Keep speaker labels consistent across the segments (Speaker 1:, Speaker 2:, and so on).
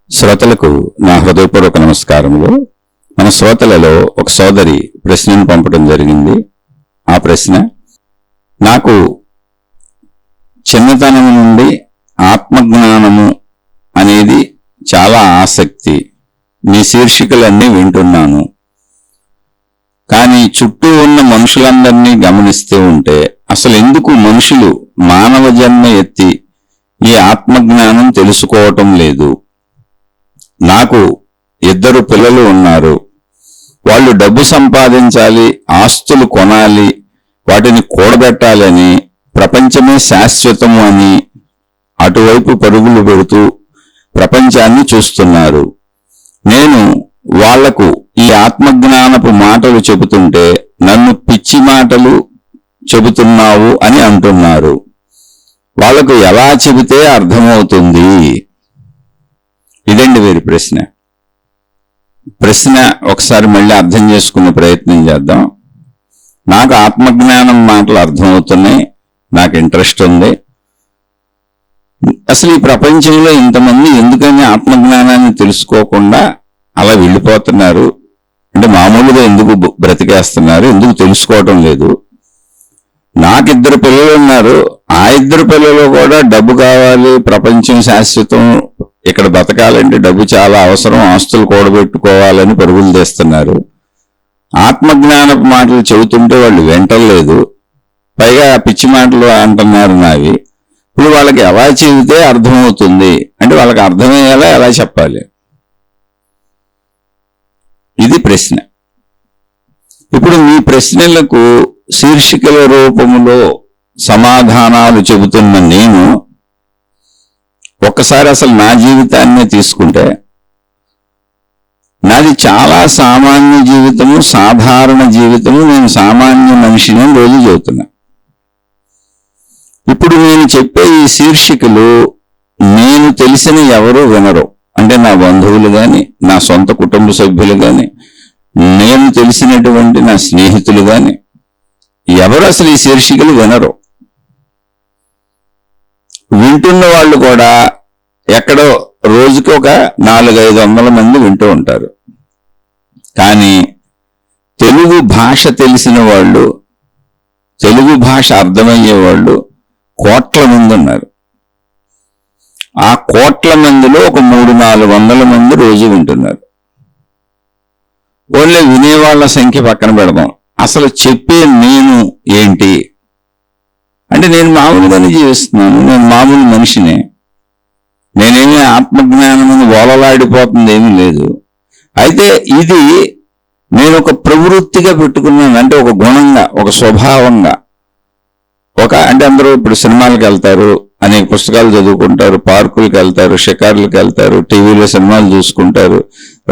Speaker 1: శ్రోతలకు నా హృదయపూర్వక నమస్కారములు. మన శ్రోతలలో ఒక సోదరి ప్రశ్నను పంపడం జరిగింది. ఆ ప్రశ్న, నాకు చిన్నతనం నుండి ఆత్మజ్ఞానము అనేది చాలా ఆసక్తి. మీ శీర్షికలన్నీ వింటున్నాను, కానీ చుట్టూ ఉన్న మనుషులందరినీ గమనిస్తూ ఉంటే అసలు ఎందుకు మనుషులు మానవ జన్మ ఎత్తి ఈ ఆత్మజ్ఞానం తెలుసుకోవటం లేదు? నాకు 2 పిల్లలు ఉన్నారు. వాళ్ళు డబ్బు సంపాదించాలి, ఆస్తులు కొనాలి, వాటిని కూడబెట్టాలని, ప్రపంచమే శాశ్వతము అని అటువైపు పరుగులు పెడుతూ ప్రపంచాన్ని చూస్తున్నారు. నేను వాళ్లకు ఈ ఆత్మజ్ఞానపు మాటలు చెబుతుంటే నన్ను పిచ్చి మాటలు చెబుతున్నావు అని అంటున్నారు. వాళ్లకు ఎలా చెబితే అర్థమవుతుంది? ఇదండి వీరి ప్రశ్న ఒకసారి మళ్ళీ అర్థం చేసుకునే ప్రయత్నం చేద్దాం. నాకు ఆత్మజ్ఞానం మాటలు అర్థమవుతున్నాయి, నాకు ఇంట్రెస్ట్ ఉంది. అసలు ఈ ప్రపంచంలో ఇంతమంది ఎందుకని ఆత్మజ్ఞానాన్ని తెలుసుకోకుండా అలా వెళ్ళిపోతున్నారు? అంటే మామూలుగా ఎందుకు బ్రతికేస్తున్నారు, ఎందుకు తెలుసుకోవటం లేదు? నాకు 2 పిల్లలు ఉన్నారు. ఆ 2 పిల్లలు కూడా డబ్బు కావాలి, ప్రపంచం శాశ్వతం, ఇక్కడ బతకాలంటే డబ్బు చాలా అవసరం, ఆస్తులు కూడబెట్టుకోవాలని పరుగులు తీస్తున్నారు. ఆత్మజ్ఞానపు మాటలు చెబుతుంటే వాళ్ళు వింటలేదు, పైగా పిచ్చి మాటలు అంటున్నారు నావి. ఇప్పుడు వాళ్ళకి ఎలా చెబితే అర్థమవుతుంది? అంటే వాళ్ళకి అర్థమయ్యేలా ఎలా చెప్పాలి? ఇది ప్రశ్న. ఇప్పుడు మీ ప్రశ్నలకు శీర్షికల రూపంలో సమాధానాలు చెబుతున్న నేను ఒక్కసారి అసలు నా జీవితాన్నే తీసుకుంటే, నాది చాలా సామాన్య జీవితము, సాధారణ జీవితము. నేను సామాన్య మనిషిని రోజు చెబుతున్నా. ఇప్పుడు నేను చెప్పే ఈ శీర్షికలు నేను తెలిసిన ఎవరు వినరు. అంటే నా బంధువులు గాని, నా సొంత కుటుంబ సభ్యులు గాని, నేను తెలిసినటువంటి నా స్నేహితులు గాని ఎవరు అసలు ఈ శీర్షికలు వినరు. వింటున్న వాళ్ళు కూడా ఎక్కడో రోజుకి ఒక 400-500 మంది వింటూ ఉంటారు. కానీ తెలుగు భాష తెలిసిన వాళ్ళు, తెలుగు భాష అర్థమయ్యే వాళ్ళు కోట్ల మంది ఉన్నారు. ఆ కోట్ల మందిలో ఒక 300-400 మంది రోజు వింటున్నారు. ఓన్లీ వినేవాళ్ల సంఖ్య పక్కన పెడదాం. అసలు చెప్పే నేను ఏంటి అంటే, నేను మామూలుగానే జీవిస్తున్నాను, నేను మామూలు మనిషినే, నేనేమీ ఆత్మజ్ఞానం ఓలలాడిపోతుంది ఏమీ లేదు. అయితే ఇది నేను ఒక ప్రవృత్తిగా పెట్టుకున్నాను. అంటే ఒక గుణంగా, ఒక స్వభావంగా, అంటే అందరూ ఇప్పుడు సినిమాలకు వెళ్తారు, అనేక పుస్తకాలు చదువుకుంటారు, పార్కులకు వెళ్తారు, షికారులకు వెళ్తారు, టీవీలో సినిమాలు చూసుకుంటారు,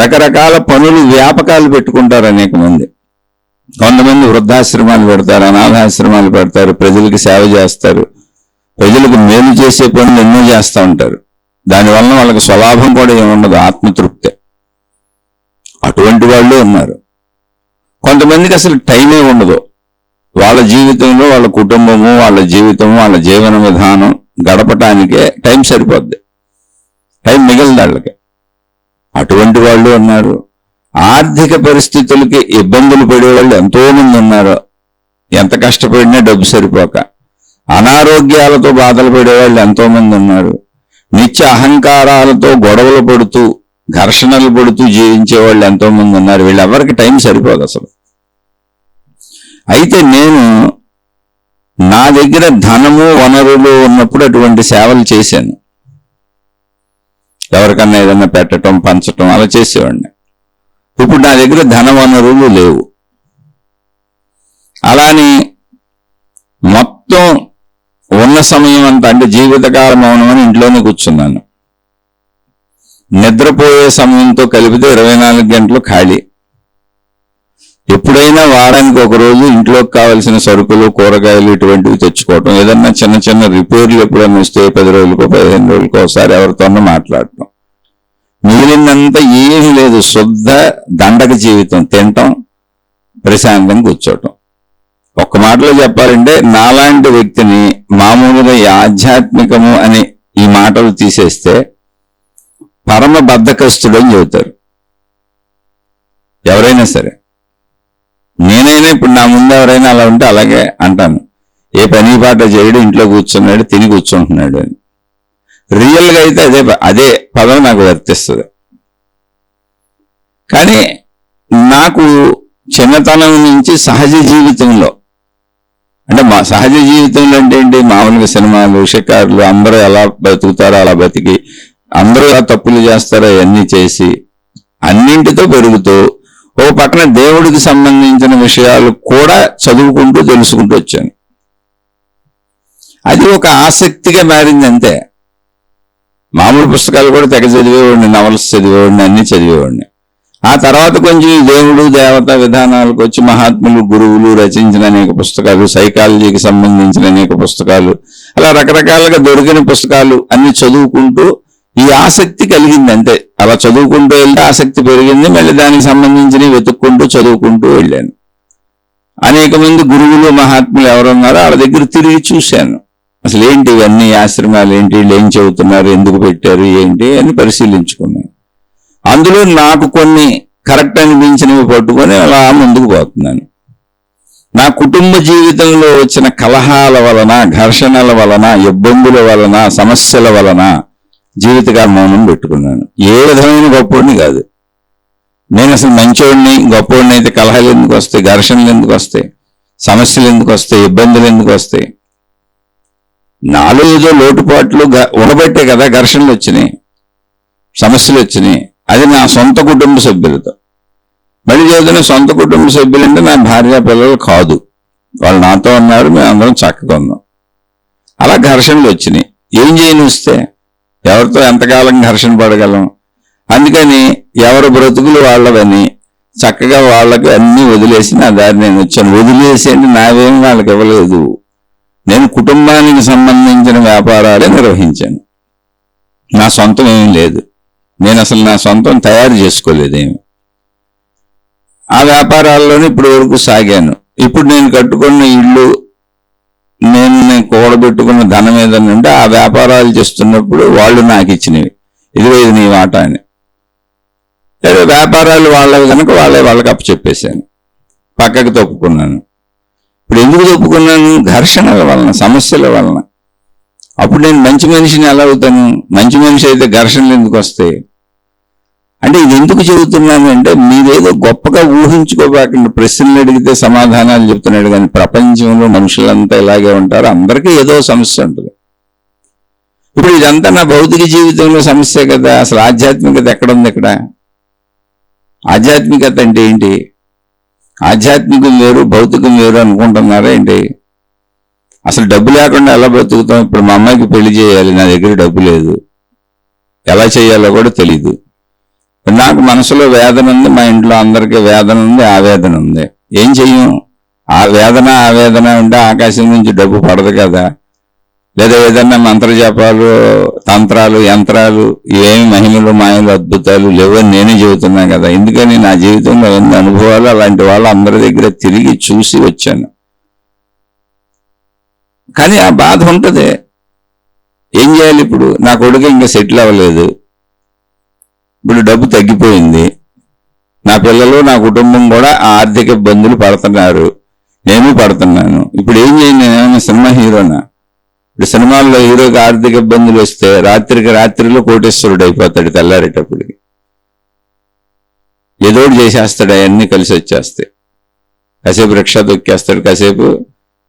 Speaker 1: రకరకాల పనులు, వ్యాపకాలు పెట్టుకుంటారు అనేక మంది. కొంతమంది వృద్ధాశ్రమాలు పెడతారు, అనాథాశ్రమాలు పెడతారు, ప్రజలకు సేవ చేస్తారు, ప్రజలకు మేలు చేసే పనులు ఎన్నో చేస్తూ ఉంటారు. దానివల్ల వాళ్ళకి స్వలాభం కూడా ఏముండదు, ఆత్మతృప్తే. అటువంటి వాళ్ళు ఉన్నారు. కొంతమందికి అసలు టైమే ఉండదు. వాళ్ళ జీవితంలో వాళ్ళ కుటుంబము, వాళ్ళ జీవితము, వాళ్ళ జీవన విధానం గడపటానికే టైం సరిపోద్ది, టైం మిగలదు వాళ్ళకి. అటువంటి వాళ్ళు ఉన్నారు. ఆర్థిక పరిస్థితులకి ఇబ్బందులు పడేవాళ్ళు ఎంతో మంది ఉన్నారు. ఎంత కష్టపడినా డబ్బు సరిపోక అనారోగ్యాలతో బాధలు పడేవాళ్ళు ఎంతో మంది ఉన్నారు. నిత్య అహంకారాలతో గొడవలు పడుతూ, ఘర్షణలు పడుతూ జీవించే వాళ్ళు ఎంతో మంది ఉన్నారు. వీళ్ళెవరికి టైం సరిపోదు అసలు. అయితే నేను నా దగ్గర ధనము, వనరులు ఉన్నప్పుడు అటువంటి సేవలు చేశాను. ఎవరికన్నా ఏదన్నా పెట్టడం, పంచటం అలా చేసేవాడిని. ఇప్పుడు నా దగ్గర ధన వనరులు లేవు. అలాని మొత్తం ఉన్న సమయం అంతా, అంటే జీవితకాలం మౌనమని ఇంట్లోనే కూర్చున్నాను. నిద్రపోయే సమయంతో కలిపితే 24 గంటలు ఖాళీ. ఎప్పుడైనా వారానికి ఒక రోజు ఇంట్లోకి కావలసిన సరుకులు, కూరగాయలు ఇటువంటివి తెచ్చుకోవటం, ఏదన్నా చిన్న చిన్న రిపేర్లు ఎప్పుడన్నా వస్తే 10 రోజులకో 15 రోజులకో ఒకసారి ఎవరితోనో మాట్లాడటం. మిగిలినంత ఏమీ లేదు. శుద్ధ దండక జీవితం. తినటం, ప్రశాంతంగా కూర్చోవటం. ఒక్క మాటలో చెప్పాలంటే నాలాంటి వ్యక్తిని మామూలుగా ఆధ్యాత్మికము అని ఈ మాటలు తీసేస్తే పరమ బద్ధకస్తుడు అని చెబుతారు ఎవరైనా సరే. నేనైనా ఇప్పుడు నా ముందు ఎవరైనా అలా ఉంటే అలాగే అంటాను, ఏ పని పాట చేయడు, ఇంట్లో కూర్చున్నాడు, తిని కూర్చుంటున్నాడు అని. రియల్గా అయితే అదే పదం నాకు వర్తిస్తుంది. కానీ నాకు చిన్నతనం నుంచి సహజ జీవితంలో, అంటే మా సహజ జీవితంలో అంటే ఏంటి, మామూలుగా సినిమాలు, షికారులు, అందరూ ఎలా బతుకుతారో అలా బతికి, అందరూ ఎలా తప్పులు చేస్తారో అవన్నీ చేసి అన్నింటితో పెరుగుతూ ఓ పక్కన దేవుడికి సంబంధించిన విషయాలు కూడా చదువుకుంటూ తెలుసుకుంటూ వచ్చాను. అది ఒక ఆసక్తిగా మారింది అంతే. మామూలు పుస్తకాలు కూడా తెగ చదివేవాడిని, నవల్స్ చదివేవాడిని, అన్ని చదివేవాడిని. ఆ తర్వాత కొంచెం దేవుడు దేవతా విధానాలకు వచ్చి మహాత్ములు, గురువులు రచించిన అనేక పుస్తకాలు, సైకాలజీకి సంబంధించిన అనేక పుస్తకాలు, అలా రకరకాలుగా దొరికిన పుస్తకాలు అన్ని చదువుకుంటూ ఈ ఆసక్తి కలిగింది అంతే. అలా చదువుకుంటూ వెళ్తే ఆసక్తి పెరిగింది, మళ్ళీ దానికి సంబంధించినవి వెతుక్కుంటూ చదువుకుంటూ వెళ్ళాను. అనేక మంది గురువులు మహాత్ములు ఎవరున్నారో వాళ్ళ దగ్గర తిరిగి చూశాను. అసలు ఏంటి ఇవన్నీ, ఆశ్రమాలు ఏంటి, వీళ్ళు ఏం చెబుతున్నారు, ఎందుకు పెట్టారు, ఏంటి అని పరిశీలించుకున్నాను. అందులో నాకు కొన్ని కరెక్ట్ అనిపించినవి పట్టుకొని అలా ముందుకు పోతున్నాను. నా కుటుంబ జీవితంలో వచ్చిన కలహాల వలన, ఘర్షణల వలన, ఇబ్బందుల వలన, సమస్యల వలన జీవితకాల మౌనం పెట్టుకున్నాను. ఏ విధమైన గొప్పోడిని కాదు నేను, అసలు మంచోడిని గొప్పోడిని అయితే కలహాలు ఎందుకు వస్తాయి, ఘర్షణలు ఎందుకు వస్తాయి, సమస్యలు ఎందుకు వస్తాయి, ఇబ్బందులు ఎందుకు వస్తాయి? నాలో ఏదో లోటుపాట్లు ఉండబట్టే కదా ఘర్షణలు వచ్చినాయి, సమస్యలు వచ్చినాయి. అది నా సొంత కుటుంబ సభ్యులతో. మళ్ళీ చదువుతున్న సొంత కుటుంబ సభ్యులంటే నా భార్య పిల్లలు కాదు, వాళ్ళు నాతో ఉన్నారు, మేము అందరం చక్కగా ఉన్నాం. అలా ఘర్షణలు వచ్చినాయి. ఏం చేయని వస్తే ఎవరితో ఎంతకాలం ఘర్షణ పడగలం? అందుకని ఎవరు బ్రతుకులు వాళ్ళవని చక్కగా వాళ్ళకి అన్నీ వదిలేసి నా దారి నేను వచ్చాను. వదిలేసి అంటే నావేమి వాళ్ళకి ఇవ్వలేదు, నేను కుటుంబానికి సంబంధించిన వ్యాపారాలే నిర్వహించాను. నా సొంతం ఏమీ లేదు, నేను అసలు నా సొంతం తయారు చేసుకోలేదేమి. ఆ వ్యాపారాల్లోనే ఇప్పటి వరకు సాగాను. ఇప్పుడు నేను కట్టుకున్న ఇల్లు, నేను కూడబెట్టుకున్న ధనం ఏదన్నా ఉంటే ఆ వ్యాపారాలు చేస్తున్నప్పుడు వాళ్ళు నాకు ఇచ్చినవి, ఇదిగో ఇది నీ వాటా అని. లేదా వ్యాపారాలు వాళ్ళవి కనుక వాళ్ళకి అప్పచెప్పేశాను, పక్కకి తప్పుకున్నాను. ఇప్పుడు ఎందుకు తప్పుకున్నాను? ఘర్షణల వలన, సమస్యల వలన. అప్పుడు నేను మంచి మనిషిని ఎలా అవుతాను? మంచి మనిషి అయితే ఘర్షణలు ఎందుకు వస్తాయి? అంటే ఇది ఎందుకు చెబుతున్నాను అంటే, మీరేదో గొప్పగా ఊహించుకోబాకండి. ప్రశ్నలు అడిగితే సమాధానాలు చెప్తున్నాడు, కానీ ప్రపంచంలో మనుషులంతా ఇలాగే ఉంటారు, అందరికీ ఏదో సమస్య ఉంటుంది. ఇప్పుడు ఇదంతా నా భౌతిక జీవితంలో సమస్య కదా. అసలు ఆధ్యాత్మికత ఎక్కడుంది ఇక్కడ? ఆధ్యాత్మికత అంటే ఏంటి? ఆధ్యాత్మికం వేరు, భౌతికం వేరు అనుకుంటున్నారా ఏంటి? అసలు డబ్బు లేకుండా ఎలా బ్రతుకుతాం? ఇప్పుడు మా అమ్మాయికి పెళ్లి చేయాలి, నా దగ్గర డబ్బు లేదు, ఎలా చేయాలో కూడా తెలీదు. నాకు మనసులో వేదన ఉంది, మా ఇంట్లో అందరికీ వేదన ఉంది, ఆవేదన ఉంది. ఏం చెయ్యం? ఆ వేదన ఆవేదన ఉంటే ఆకాశం నుంచి డబ్బు పడదు కదా. లేదా ఏదన్నా మంత్రజపాలు, తంత్రాలు, యంత్రాలు, ఇవేమి మహిమలు, మాయలు, అద్భుతాలు లేవని నేనే చెబుతున్నా కదా. ఎందుకని నా జీవితంలో ఎన్ని అనుభవాలు అలాంటి వాళ్ళు అందరి దగ్గర తిరిగి చూసి వచ్చాను. కానీ ఆ బాధ ఉంటుంది. ఏం చేయాలి ఇప్పుడు? నా కొడుకు ఇంకా సెటిల్ అవ్వలేదు, ఇప్పుడు డబ్బు తగ్గిపోయింది, నా పిల్లలు, నా కుటుంబం కూడా ఆర్థిక ఇబ్బందులు పడుతున్నారు, నేను పడుతున్నాను. ఇప్పుడు ఏం చేయండి? నేనేమైనా సినిమా హీరోనా? ఇప్పుడు సినిమాల్లో హీరోకి ఆర్థిక ఇబ్బందులు వస్తే రాత్రిలో కోటేశ్వరుడు అయిపోతాడు, తెల్లారేటప్పటికి ఏదోటి చేసేస్తాడు, అవన్నీ కలిసి వచ్చేస్తాయి. కాసేపు రిక్షా తొక్కేస్తాడు, కాసేపు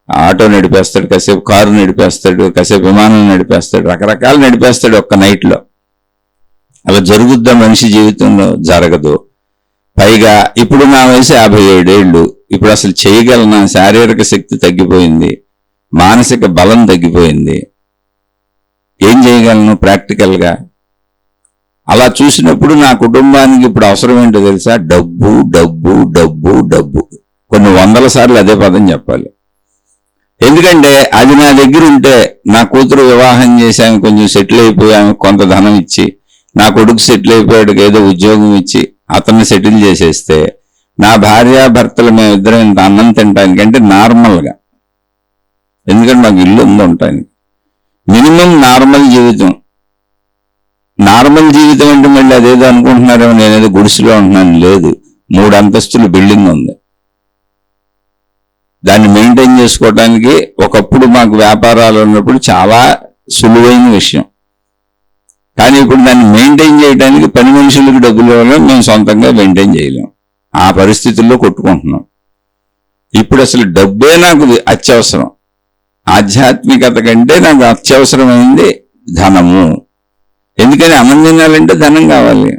Speaker 1: ఆటో నడిపేస్తాడు, కాసేపు కారు నడిపేస్తాడు, కాసేపు విమానం నడిపేస్తాడు, రకరకాలు నడిపేస్తాడు ఒక్క నైట్లో. అలా జరుగుద్దా మనిషి జీవితంలో? జరగదు. పైగా ఇప్పుడు నా వయసు 57 ఏళ్ళు. ఇప్పుడు అసలు చేయగలనా? శారీరక శక్తి తగ్గిపోయింది, మానసిక బలం తగ్గిపోయింది. ఏం చేయగలను ప్రాక్టికల్గా? అలా చూసినప్పుడు నా కుటుంబానికి ఇప్పుడు అవసరం ఏంటో తెలుసా? డబ్బు, డబ్బు, డబ్బు, డబ్బు. కొన్ని 100 సార్లు అదే పదం చెప్పాలి. ఎందుకంటే అది నా దగ్గర ఉంటే, నా కూతురు వివాహం చేసి ఆమె కొంచెం సెటిల్ అయిపోయి ఆమె కొంత ధనం ఇచ్చి, నా కొడుకు సెటిల్ అయిపోయాడు ఏదో ఉద్యోగం ఇచ్చి అతన్ని సెటిల్ చేసేస్తే, నా భార్యాభర్తలు మేమిద్దరం ఇంత అన్నం తినటానికంటే నార్మల్గా, ఎందుకంటే మాకు ఇల్లు ఉంది ఉండటానికి, మినిమం నార్మల్ జీవితం నార్మల్ జీవితం అంటే మళ్ళీ అదేదో అనుకుంటున్నారేమో, నేనేదో గుడిసెలో ఉంటున్నాను. లేదు, 3 అంతస్తుల బిల్డింగ్ ఉంది. దాన్ని మెయింటైన్ చేసుకోవడానికి ఒకప్పుడు మాకు వ్యాపారాలు ఉన్నప్పుడు చాలా సులువైన విషయం. కానీ ఇప్పుడు దాన్ని మెయింటైన్ చేయడానికి పని మనుషులకు డబ్బులు ఇవ్వలేం, మేము సొంతంగా మెయింటైన్ చేయలేం. ఆ పరిస్థితుల్లో కొట్టుకుంటున్నాం. ఇప్పుడు అసలు డబ్బే నాకు అత్యవసరం. ఆధ్యాత్మికత కంటే నాకు అత్యవసరమైంది ధనము. ఎందుకని అన్నం తినాలంటే ధనం కావాలి,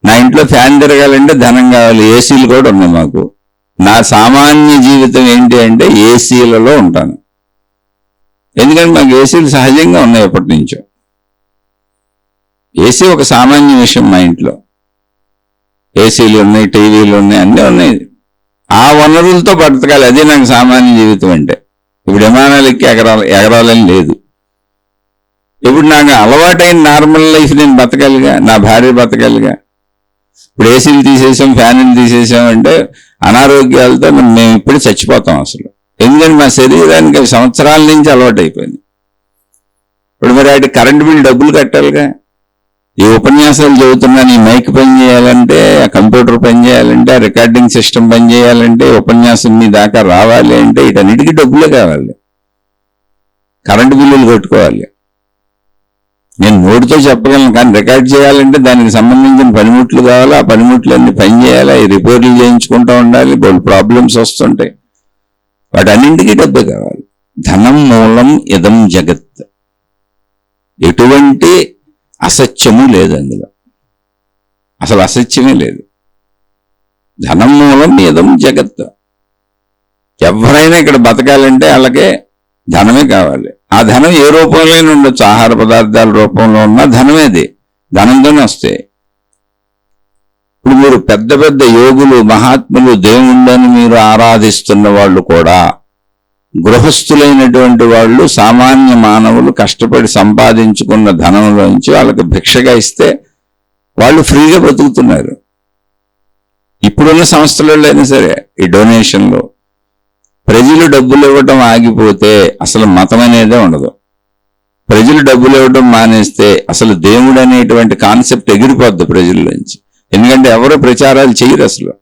Speaker 1: నా ఇంట్లో ఫ్యాన్ తిరగాలంటే ధనం కావాలి, ఏసీలు కూడా ఉన్నాయి మాకు. నా సామాన్య జీవితం ఏంటి అంటే ఏసీలలో ఉంటాను. ఎందుకంటే మాకు ఏసీలు సహజంగా ఉన్నాయి ఎప్పటి నుంచో. ఏసీ ఒక సామాన్య విషయం మా ఇంట్లో. ఏసీలు ఉన్నాయి, టీవీలు ఉన్నాయి, అన్నీ ఉన్నాయి. ఆ వనరులతో బతకాలి, అదే నాకు సామాన్య జీవితం అంటే. ఇప్పుడు విమానాలు ఎక్కి ఎగరాలని లేదు. ఇప్పుడు నాకు అలవాటైన నార్మల్ లైఫ్ నేను బతకాలిగా, నా భార్య బతకాలిగా. ఇప్పుడు ఏసీలు తీసేసాం, ఫ్యాన్లు తీసేసాం అంటే అనారోగ్యాలతో మేము ఇప్పుడు చచ్చిపోతాం అసలు. ఎందుకంటే మా శరీరానికి సంవత్సరాల నుంచి అలవాటు అయిపోయింది. ఇప్పుడు మరి వాటి కరెంటు బిల్ డబ్బులు కట్టాలిగా. ఈ ఉపన్యాసాలు చదువుతున్నాను, ఈ మైక్ పని చేయాలంటే, ఆ కంప్యూటర్ పని చేయాలంటే, ఆ రికార్డింగ్ సిస్టమ్ పని చేయాలంటే, ఉపన్యాసం మీ దాకా రావాలి అంటే వీటన్నిటికీ డబ్బులే కావాలి. కరెంటు బిల్లులు కట్టుకోవాలి. నేను నోటితో చెప్పగలను, కానీ రికార్డ్ చేయాలంటే దానికి సంబంధించిన పనిముట్లు కావాలి. ఆ పనిముట్లు అన్ని పని చేయాలి, అవి రిపేర్లు చేయించుకుంటూ ఉండాలి. కొన్ని ప్రాబ్లమ్స్ వస్తుంటాయి. వాటన్నింటికీ డబ్బే కావాలి. ధనం మూలం ఇదం జగత్. ఎటువంటి అసత్యము లేదు అందులో, అసలు అసత్యమే లేదు. ధనం మూలం ఇదం జగత్. ఎవరైనా ఇక్కడ బతకాలంటే వాళ్ళకే ధనమే కావాలి. ఆ ధనం ఏ రూపంలో ఉండొచ్చు, ఆహార పదార్థాల రూపంలో ఉన్న ధనమేది, ధనంతోనే వస్తాయి. ఇప్పుడు మీరు పెద్ద పెద్ద యోగులు, మహాత్ములు, దేవుళ్ళని మీరు ఆరాధిస్తున్న వాళ్ళు కూడా గృహస్థులైనటువంటి వాళ్ళు, సామాన్య మానవులు కష్టపడి సంపాదించుకున్న ధనంలోంచి వాళ్ళకి భిక్షగా ఇస్తే వాళ్ళు ఫ్రీగా బతుకుతున్నారు. ఇప్పుడున్న సంస్థలలో అయినా సరే ఈ డొనేషన్లో ప్రజలు డబ్బులు ఇవ్వటం ఆగిపోతే అసలు మతం అనేదే ఉండదు. ప్రజలు డబ్బులు ఇవ్వటం మానేస్తే అసలు దేవుడు అనేటువంటి కాన్సెప్ట్ ఎగిరిపోద్ది ప్రజల్లోంచి. ఎందుకంటే ఎవరు ప్రచారాలు చేయరు. అసలు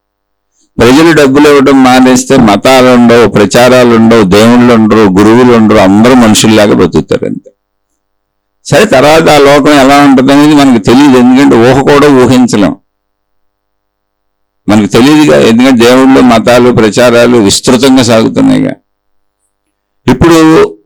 Speaker 1: ప్రజలు డబ్బులు ఇవ్వటం మానేస్తే మతాలు ఉండవు, ప్రచారాలు ఉండవు, దేవుళ్ళు ఉండరు, గురువులు ఉండరు, అందరూ మనుషుల్లాగా బతుకుతారు అంతే. సరే, తర్వాత ఆ లోకం ఎలా ఉంటుంది అనేది మనకు తెలియదు. ఎందుకంటే ఊహ కూడా ఊహించలేం, మనకు తెలియదుగా. ఎందుకంటే దేవుళ్ళు, మతాలు, ప్రచారాలు విస్తృతంగా సాగుతున్నాయిగా. ఇప్పుడు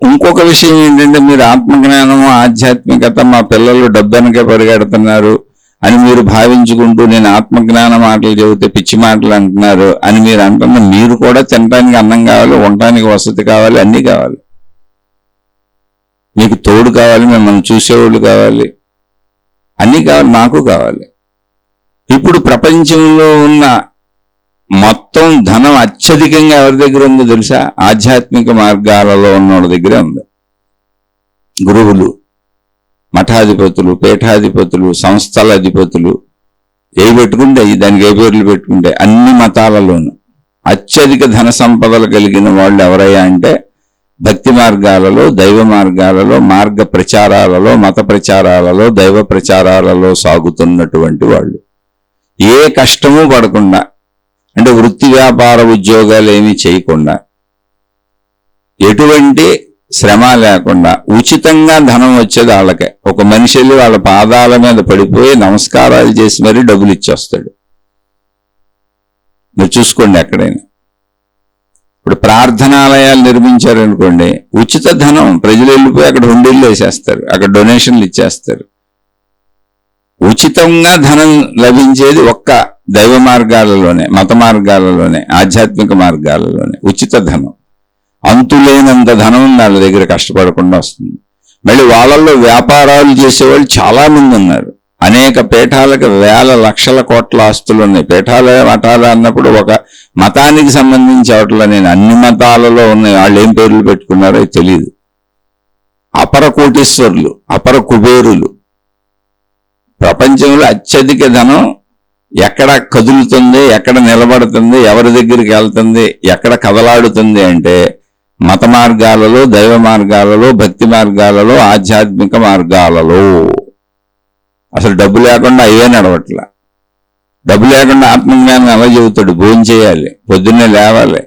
Speaker 1: ఇంకొక విషయం ఏంటంటే, మీరు ఆత్మజ్ఞానము, ఆధ్యాత్మికత, మా పిల్లలు డబ్బెనకే పరిగెడుతున్నారు అని మీరు భావించుకుంటూ నేను ఆత్మజ్ఞాన మాటలు చెబితే పిచ్చి మాటలు అంటున్నారు అని మీరు అంటున్న, మీరు కూడా తినడానికి అన్నం కావాలి, ఉండటానికి వసతి కావాలి, అన్నీ కావాలి. మీకు తోడు కావాలి, మిమ్మల్ని చూసేవాళ్ళు కావాలి, అన్నీ కావాలి, నాకు కావాలి. ఇప్పుడు ప్రపంచంలో ఉన్న మొత్తం ధనం అత్యధికంగా ఎవరి దగ్గర ఉందో తెలుసా? ఆధ్యాత్మిక మార్గాలలో ఉన్నోడి దగ్గరే ఉంది. గురువులు, మఠాధిపతులు, పీఠాధిపతులు, సంస్థల అధిపతులు, ఏ పెట్టుకుంటే దానికి ఏ పేర్లు పెట్టుకుంటే అన్ని మతాలలోనూ అత్యధిక ధన సంపదలు కలిగిన వాళ్ళు ఎవరయ్యా అంటే భక్తి మార్గాలలో, దైవ మార్గాలలో, మార్గ ప్రచారాలలో, మత ప్రచారాలలో, దైవ ప్రచారాలలో సాగుతున్నటువంటి వాళ్ళు. ఏ కష్టము పడకుండా, అంటే వృత్తి వ్యాపార ఉద్యోగాలు ఏమీ చేయకుండా, ఎటువంటి శ్రమ లేకుండా ఉచితంగా ధనం వచ్చేది వాళ్ళకే. ఒక మనిషి వెళ్ళి వాళ్ళ పాదాల మీద పడిపోయి నమస్కారాలు చేసి మరీ డబ్బులు ఇచ్చేస్తాడు. మీరు చూసుకోండి ఎక్కడైనా. ఇప్పుడు ప్రార్థనాలయాలు నిర్మించారనుకోండి, ఉచిత ధనం, ప్రజలు వెళ్ళిపోయి అక్కడ హుండీలు వేసేస్తారు, అక్కడ డొనేషన్లు ఇచ్చేస్తారు. ఉచితంగా ధనం లభించేది ఒక్క దైవ మార్గాలలోనే, మత మార్గాలలోనే, ఆధ్యాత్మిక మార్గాలలోనే ఉచిత ధనం. అంతులేనంత ధనం వాళ్ళ దగ్గర కష్టపడకుండా వస్తుంది. మళ్ళీ వాళ్ళల్లో వ్యాపారాలు చేసేవాళ్ళు చాలా మంది ఉన్నారు. అనేక పీఠాలకు వేల లక్షల కోట్ల ఆస్తులు ఉన్నాయి. పీఠాలు, మఠాలు అన్నప్పుడు ఒక మతానికి సంబంధించి అవట్లా, నేను అన్ని మతాలలో ఉన్నాయి. వాళ్ళు ఏం పేర్లు పెట్టుకున్నారో తెలియదు. అపర కోటీశ్వరులు, అపర కుబేరులు. ప్రపంచంలో అత్యధిక ధనం ఎక్కడ కదులుతుంది, ఎక్కడ నిలబడుతుంది, ఎవరి దగ్గరికి వెళ్తుంది, ఎక్కడ కదలాడుతుంది అంటే మత మార్గాలలో, దైవ మార్గాలలో, భక్తి మార్గాలలో, ఆధ్యాత్మిక మార్గాలలో. అసలు డబ్బు లేకుండా అయ్యే నడవట్లా. డబ్బు లేకుండా ఆత్మజ్ఞానం ఎలా చెబుతాడు? భోజనం చేయాలి, పొద్దున్నే లేవాలి,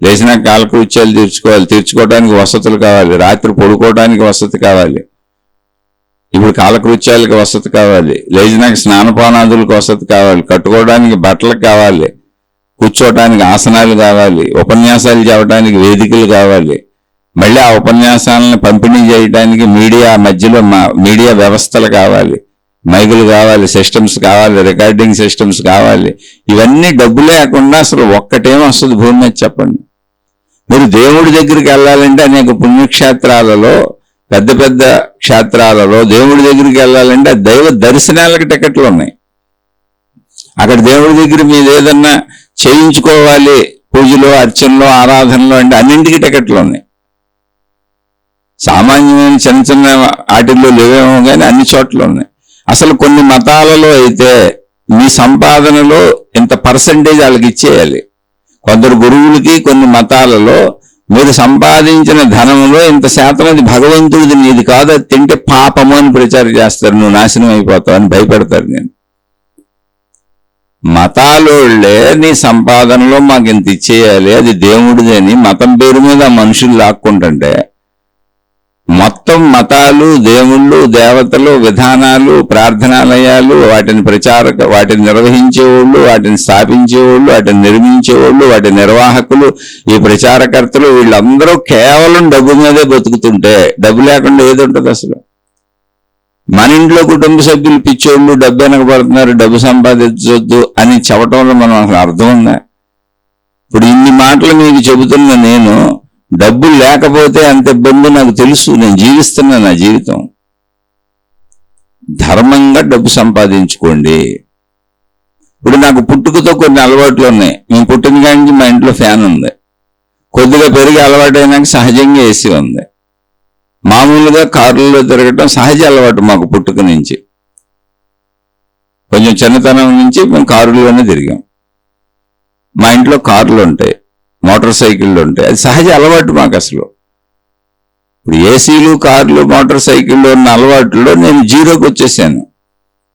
Speaker 1: లేచిన కాలకృత్యాలు తీర్చుకోవడానికి వసతులు కావాలి, రాత్రి పడుకోవడానికి వసతి కావాలి, ఇప్పుడు కాలకృత్యాలకు వసతి కావాలి, లేచినాక స్నానపానాదులకు వసతి కావాలి, కట్టుకోవడానికి బట్టలు కావాలి, కూర్చోవడానికి ఆసనాలు కావాలి, ఉపన్యాసాలు చెప్పడానికి వేదికలు కావాలి, మళ్ళీ ఆ ఉపన్యాసాలను పంపిణీ చేయడానికి మధ్యలో మీడియా వ్యవస్థలు కావాలి, మైకులు కావాలి, సిస్టమ్స్ కావాలి, రికార్డింగ్ సిస్టమ్స్ కావాలి. ఇవన్నీ డబ్బు లేకుండా అసలు ఒక్కటేం వస్తుంది భూమి మీద చెప్పండి. మీరు దేవుడి దగ్గరికి వెళ్ళాలంటే అనేక పుణ్యక్షేత్రాలలో, పెద్ద పెద్ద క్షేత్రాలలో దేవుడి దగ్గరికి వెళ్ళాలంటే దైవ దర్శనాలకు టికెట్లు ఉన్నాయి. అక్కడ దేవుడి దగ్గర మీరు ఏదన్నా చేయించుకోవాలి, పూజలో, అర్చనలో, ఆరాధనలో అంటే అన్నింటికి టికెట్లు ఉన్నాయి. సామాన్యమైన చిన్న చిన్న వాటిల్లో లేవేమో కానీ అన్ని చోట్ల ఉన్నాయి. అసలు కొన్ని మతాలలో అయితే మీ సంపాదనలో ఇంత పర్సంటేజ్ వాళ్ళకి ఇచ్చేయాలి. కొందరు గురువులకి కొన్ని మతాలలో మీరు సంపాదించిన ధనంలో ఇంత శాతం అది భగవంతుడిది, నీది కాదు, అది తింటే పాపము అని ప్రచారం చేస్తారు, నువ్వు నాశనం అయిపోతావు అని భయపెడతారు. నేను మతాలోళ్ళే నీ సంపాదనలో మాకు ఇంత ఇచ్చేయాలి, అది దేవుడిది అని మతం పేరు మీద మనుషులు లాక్కుంటుంటే, మొత్తం మతాలు, దేవుళ్ళు, దేవతలు, విధానాలు, ప్రార్థనాలయాలు, వాటిని నిర్వహించేవాళ్ళు, వాటిని స్థాపించేవాళ్ళు, వాటిని నిర్మించేవాళ్ళు, వాటి నిర్వాహకులు, ఈ ప్రచారకర్తలు, వీళ్ళందరూ కేవలం డబ్బు మీదే బతుకుతుంటే డబ్బు లేకుండా ఏది ఉంటుంది అసలు? మన ఇంట్లో కుటుంబ సభ్యులు పిచ్చోళ్ళు డబ్బు వెనకబడుతున్నారు, డబ్బు సంపాదించొద్దు అని చెప్పటంలో మనం అసలు అర్థం ఉందా? ఇప్పుడు ఇన్ని మాటలు మీకు చెబుతున్న నేను, డబ్బు లేకపోతే అంత ఇబ్బంది నాకు తెలుసు, నేను జీవిస్తున్నా నా జీవితం. ధర్మంగా డబ్బు సంపాదించుకోండి. ఇప్పుడు నాకు పుట్టుకతో కొన్ని అలవాట్లు ఉన్నాయి. మేము పుట్టిన కాడి మా ఇంట్లో ఫ్యాన్ ఉంది, కొద్దిగా పెరిగి అలవాటు అయినాక సహజంగా ఏసీ ఉంది. మామూలుగా కారులో తిరగటం సహజ అలవాటు మాకు పుట్టుక నుంచి. కొంచెం చిన్నతనం నుంచి మేము కారులోనే తిరిగాం. మా ఇంట్లో కార్లు ఉంటాయి, మోటార్ సైకిళ్ళు ఉంటాయి, అది సహజ అలవాటు మాకు. అసలు ఇప్పుడు ఏసీలు, కార్లు, మోటార్ సైకిళ్ళు ఉన్న అలవాటులో నేను జీరోకి వచ్చేసాను,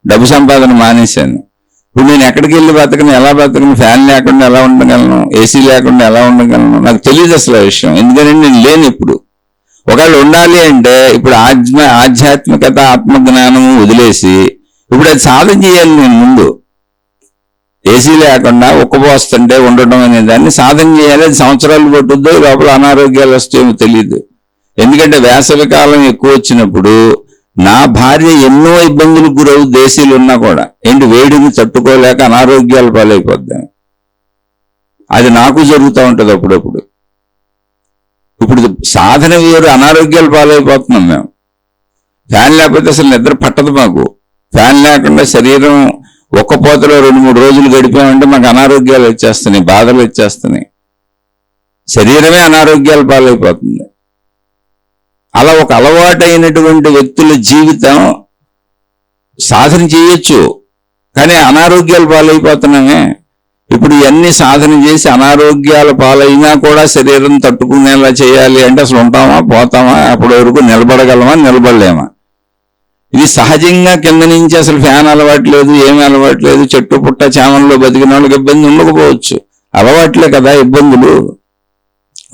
Speaker 1: డబ్బు సంపాదన మానేశాను. ఇప్పుడు నేను ఎక్కడికి వెళ్ళి బతకను, ఎలా బతకను, ఫ్యాన్ లేకుండా ఎలా ఉండగలను, ఏసీ లేకుండా ఎలా ఉండగలను, నాకు తెలియదు అసలు ఆ విషయం. ఎందుకంటే నేను లేను ఇప్పుడు. ఒకవేళ ఉండాలి అంటే ఇప్పుడు ఆధ్యాత్మికత, ఆత్మజ్ఞానము వదిలేసి ఇప్పుడు అది సాధన చేయాలి. నేను ముందు ఏసీ లేకుండా ఉక్కబోస్తుంటే ఉండటం అనే దాన్ని సాధన చేయాలి. అది సంవత్సరాలు పట్టుద్దో, లోపల అనారోగ్యాలు వస్తాయేమో తెలియదు. ఎందుకంటే వేసవి కాలం ఎక్కువ వచ్చినప్పుడు నా భార్య ఎన్నో ఇబ్బందులకు గురవు, దేశీయులు ఉన్నా కూడా వేడిని తట్టుకోలేక అనారోగ్యాలు పాలైపోద్దాం. అది నాకు జరుగుతూ ఉంటుంది అప్పుడప్పుడు. ఇప్పుడు సాధన వేరు, అనారోగ్యాలు పాలైపోతున్నాం మేము. ఫ్యాన్ లేకపోతే అసలు నిద్ర పట్టదు మాకు. ఫ్యాన్ లేకుండా శరీరం ఒక్కపోతలో 2-3 రోజులు గడిపామంటే మాకు అనారోగ్యాలు వచ్చేస్తున్నాయి, బాధలు వచ్చేస్తున్నాయి, శరీరమే అనారోగ్యాలు పాలైపోతుంది. అలా ఒక అలవాటైనటువంటి వ్యక్తుల జీవితం సాధన చేయొచ్చు, కానీ అనారోగ్యాలు పాలైపోతున్నామే. ఇప్పుడు ఇవన్నీ సాధన చేసి అనారోగ్యాల పాలైనా కూడా శరీరం తట్టుకునేలా చేయాలి అంటే అసలు ఉంటామా, పోతామా, అప్పటి వరకు నిలబడగలమా, నిలబడలేమా? ఇది సహజంగా కింద నుంచి అసలు ఫ్యాన్ అలవాట్లేదు, ఏమీ అలవాట్లేదు, చెట్టు పుట్ట చామల్లో బతికిన వాళ్ళకి ఇబ్బంది ఉండకపోవచ్చు. అలవాట్లే కదా ఇబ్బందులు.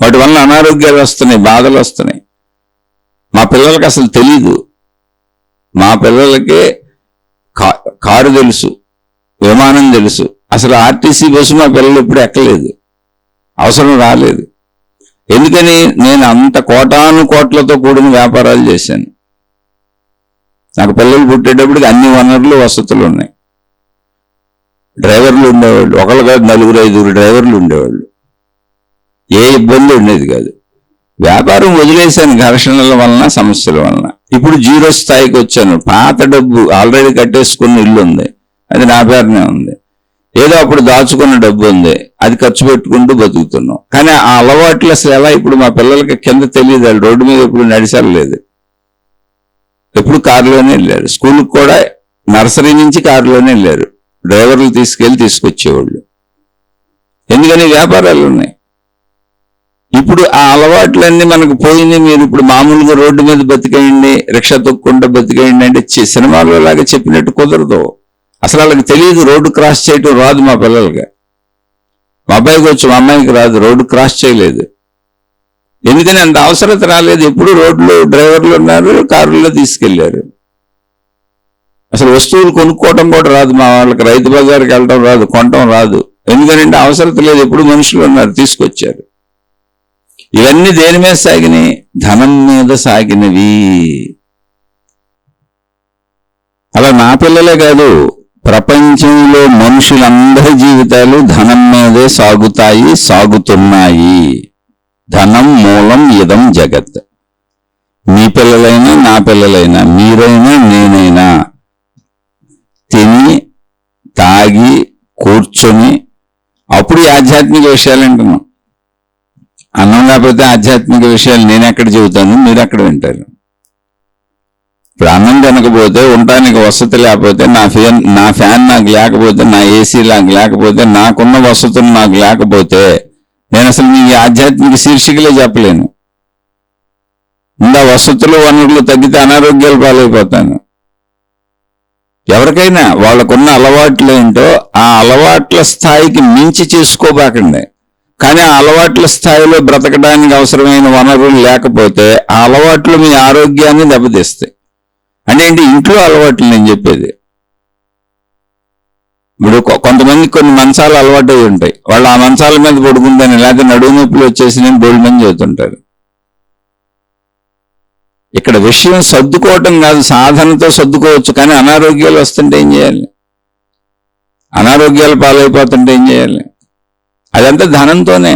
Speaker 1: వాటి వల్ల అనారోగ్యాలు వస్తున్నాయి, బాధలు వస్తున్నాయి. మా పిల్లలకి అసలు తెలీదు. మా పిల్లలకి కారు తెలుసు, విమానం తెలుసు, అసలు ఆర్టీసీ బస్సు మా పిల్లలు ఎప్పుడు ఎక్కలేదు, అవసరం రాలేదు. ఎందుకని? నేను అంత కోటాను కోట్లతో కూడిన వ్యాపారాలు చేశాను. నాకు పిల్లలు పుట్టేటప్పటికి అన్ని వనరులు, వసతులు ఉన్నాయి. డ్రైవర్లు ఉండేవాళ్ళు, ఒకళ్ళు కాదు 4-5 డ్రైవర్లు ఉండేవాళ్ళు. ఏ ఇబ్బంది ఉండేది కాదు. వ్యాపారం వదిలేశాను ఘర్షణల వలన, సమస్యల వలన. ఇప్పుడు జీరో స్థాయికి వచ్చాను. పాత డబ్బు ఆల్రెడీ కట్టేసుకున్న ఇల్లు ఉంది, అది నా పేరునే ఉంది. ఏదో అప్పుడు దాచుకున్న డబ్బు ఉంది, అది ఖర్చు పెట్టుకుంటూ బతుకుతున్నాం. కానీ ఆ అలవాట్లు అసలు ఎలా? ఇప్పుడు మా పిల్లలకి కింద తెలియదు, వాళ్ళు రోడ్డు మీద ఎప్పుడు నడిచలేదు, ఎప్పుడు కారులోనే వెళ్ళారు. స్కూల్కి కూడా నర్సరీ నుంచి కారులోనే వెళ్ళారు, డ్రైవర్లు తీసుకొచ్చేవాళ్ళు. ఎందుకని? వ్యాపారాలు ఉన్నాయి. ఇప్పుడు ఆ అలవాట్లన్నీ మనకు పోయినాయి. మీరు ఇప్పుడు మామూలుగా రోడ్డు మీద బతికేయండి, రిక్షా తొక్కుంటూ బతికేయండి అంటే సినిమాలో లాగా చెప్పినట్టు కుదరదు. అసలు వాళ్ళకి తెలియదు, రోడ్డు క్రాస్ చేయటం రాదు మా పిల్లలకి. మా అబ్బాయికి వచ్చి, మా అమ్మాయికి రాదు, రోడ్డు క్రాస్ చేయలేదు. ఎందుకని అంత అవసరత రాలేదు. ఎప్పుడు రోడ్లు డ్రైవర్లు ఉన్నారు, కారుల్లో తీసుకెళ్లారు. అసలు వస్తువులు కొనుక్కోవటం కూడా రాదు మా వాళ్ళకి, రైతు బజార్కి వెళ్ళటం రాదు, కొనటం రాదు. ఎందుకంటే అవసరత లేదు, ఎప్పుడు మనుషులు ఉన్నారు తీసుకొచ్చారు. ఇవన్నీ దేని మీద సాగినాయి? ధనం మీద సాగినవి. అలా నా పిల్లలే కాదు, ప్రపంచంలో మనుషులందరి జీవితాలు ధనం మీదే సాగుతాయి, సాగుతున్నాయి. ధనం మూలం ఇదం జగత్. మీ పిల్లలైనా నా పిల్లలైనా, మీరైనా నేనైనా తిని తాగి కూర్చొని అప్పుడు ఆధ్యాత్మిక విషయాలు అంటున్నాం. అన్నం లేకపోతే ఆధ్యాత్మిక విషయాలు నేను ఎక్కడ చెబుతాను, మీరు ఎక్కడ వింటారు? ఇప్పుడు అన్నం తినకపోతే, ఉండటానికి వసతి లేకపోతే, నా ఫ్యాన్ నాకు లేకపోతే, నా ఏసీ నాకు లేకపోతే, నాకున్న వసతులు నాకు లేకపోతే నేను అసలు మీకు ఆధ్యాత్మిక శీర్షికలే చెప్పలేను. ఇంకా వసతులు వనరులు తగ్గితే అనారోగ్యాలు పాలైపోతాను. ఎవరికైనా వాళ్ళకున్న అలవాట్లు ఏంటో ఆ అలవాట్ల స్థాయికి మించి చేసుకోబాకండి. కానీ ఆ అలవాట్ల స్థాయిలో బ్రతకడానికి అవసరమైన వనరులు లేకపోతే ఆ అలవాట్లు మీ ఆరోగ్యాన్ని దెబ్బతీస్తాయి. అంటే ఏంటి? ఇంట్లో అలవాట్లు నేను చెప్పేది. ఇప్పుడు కొంతమందికి కొన్ని మంచాలు అలవాటు అయి ఉంటాయి, వాళ్ళు ఆ మంచాల మీద పడుకుంటాను, లేకపోతే నడుము నొప్పులు వచ్చేసి నేను బోల్డ్ మంది చెబుతుంటారు. ఇక్కడ విషయం సర్దుకోవటం కాదు, సాధనతో సర్దుకోవచ్చు. కానీ అనారోగ్యాలు వస్తుంటే ఏం చేయాలి? అనారోగ్యాలు పాలైపోతుంటే ఏం చేయాలి? అదంతా ధనంతోనే.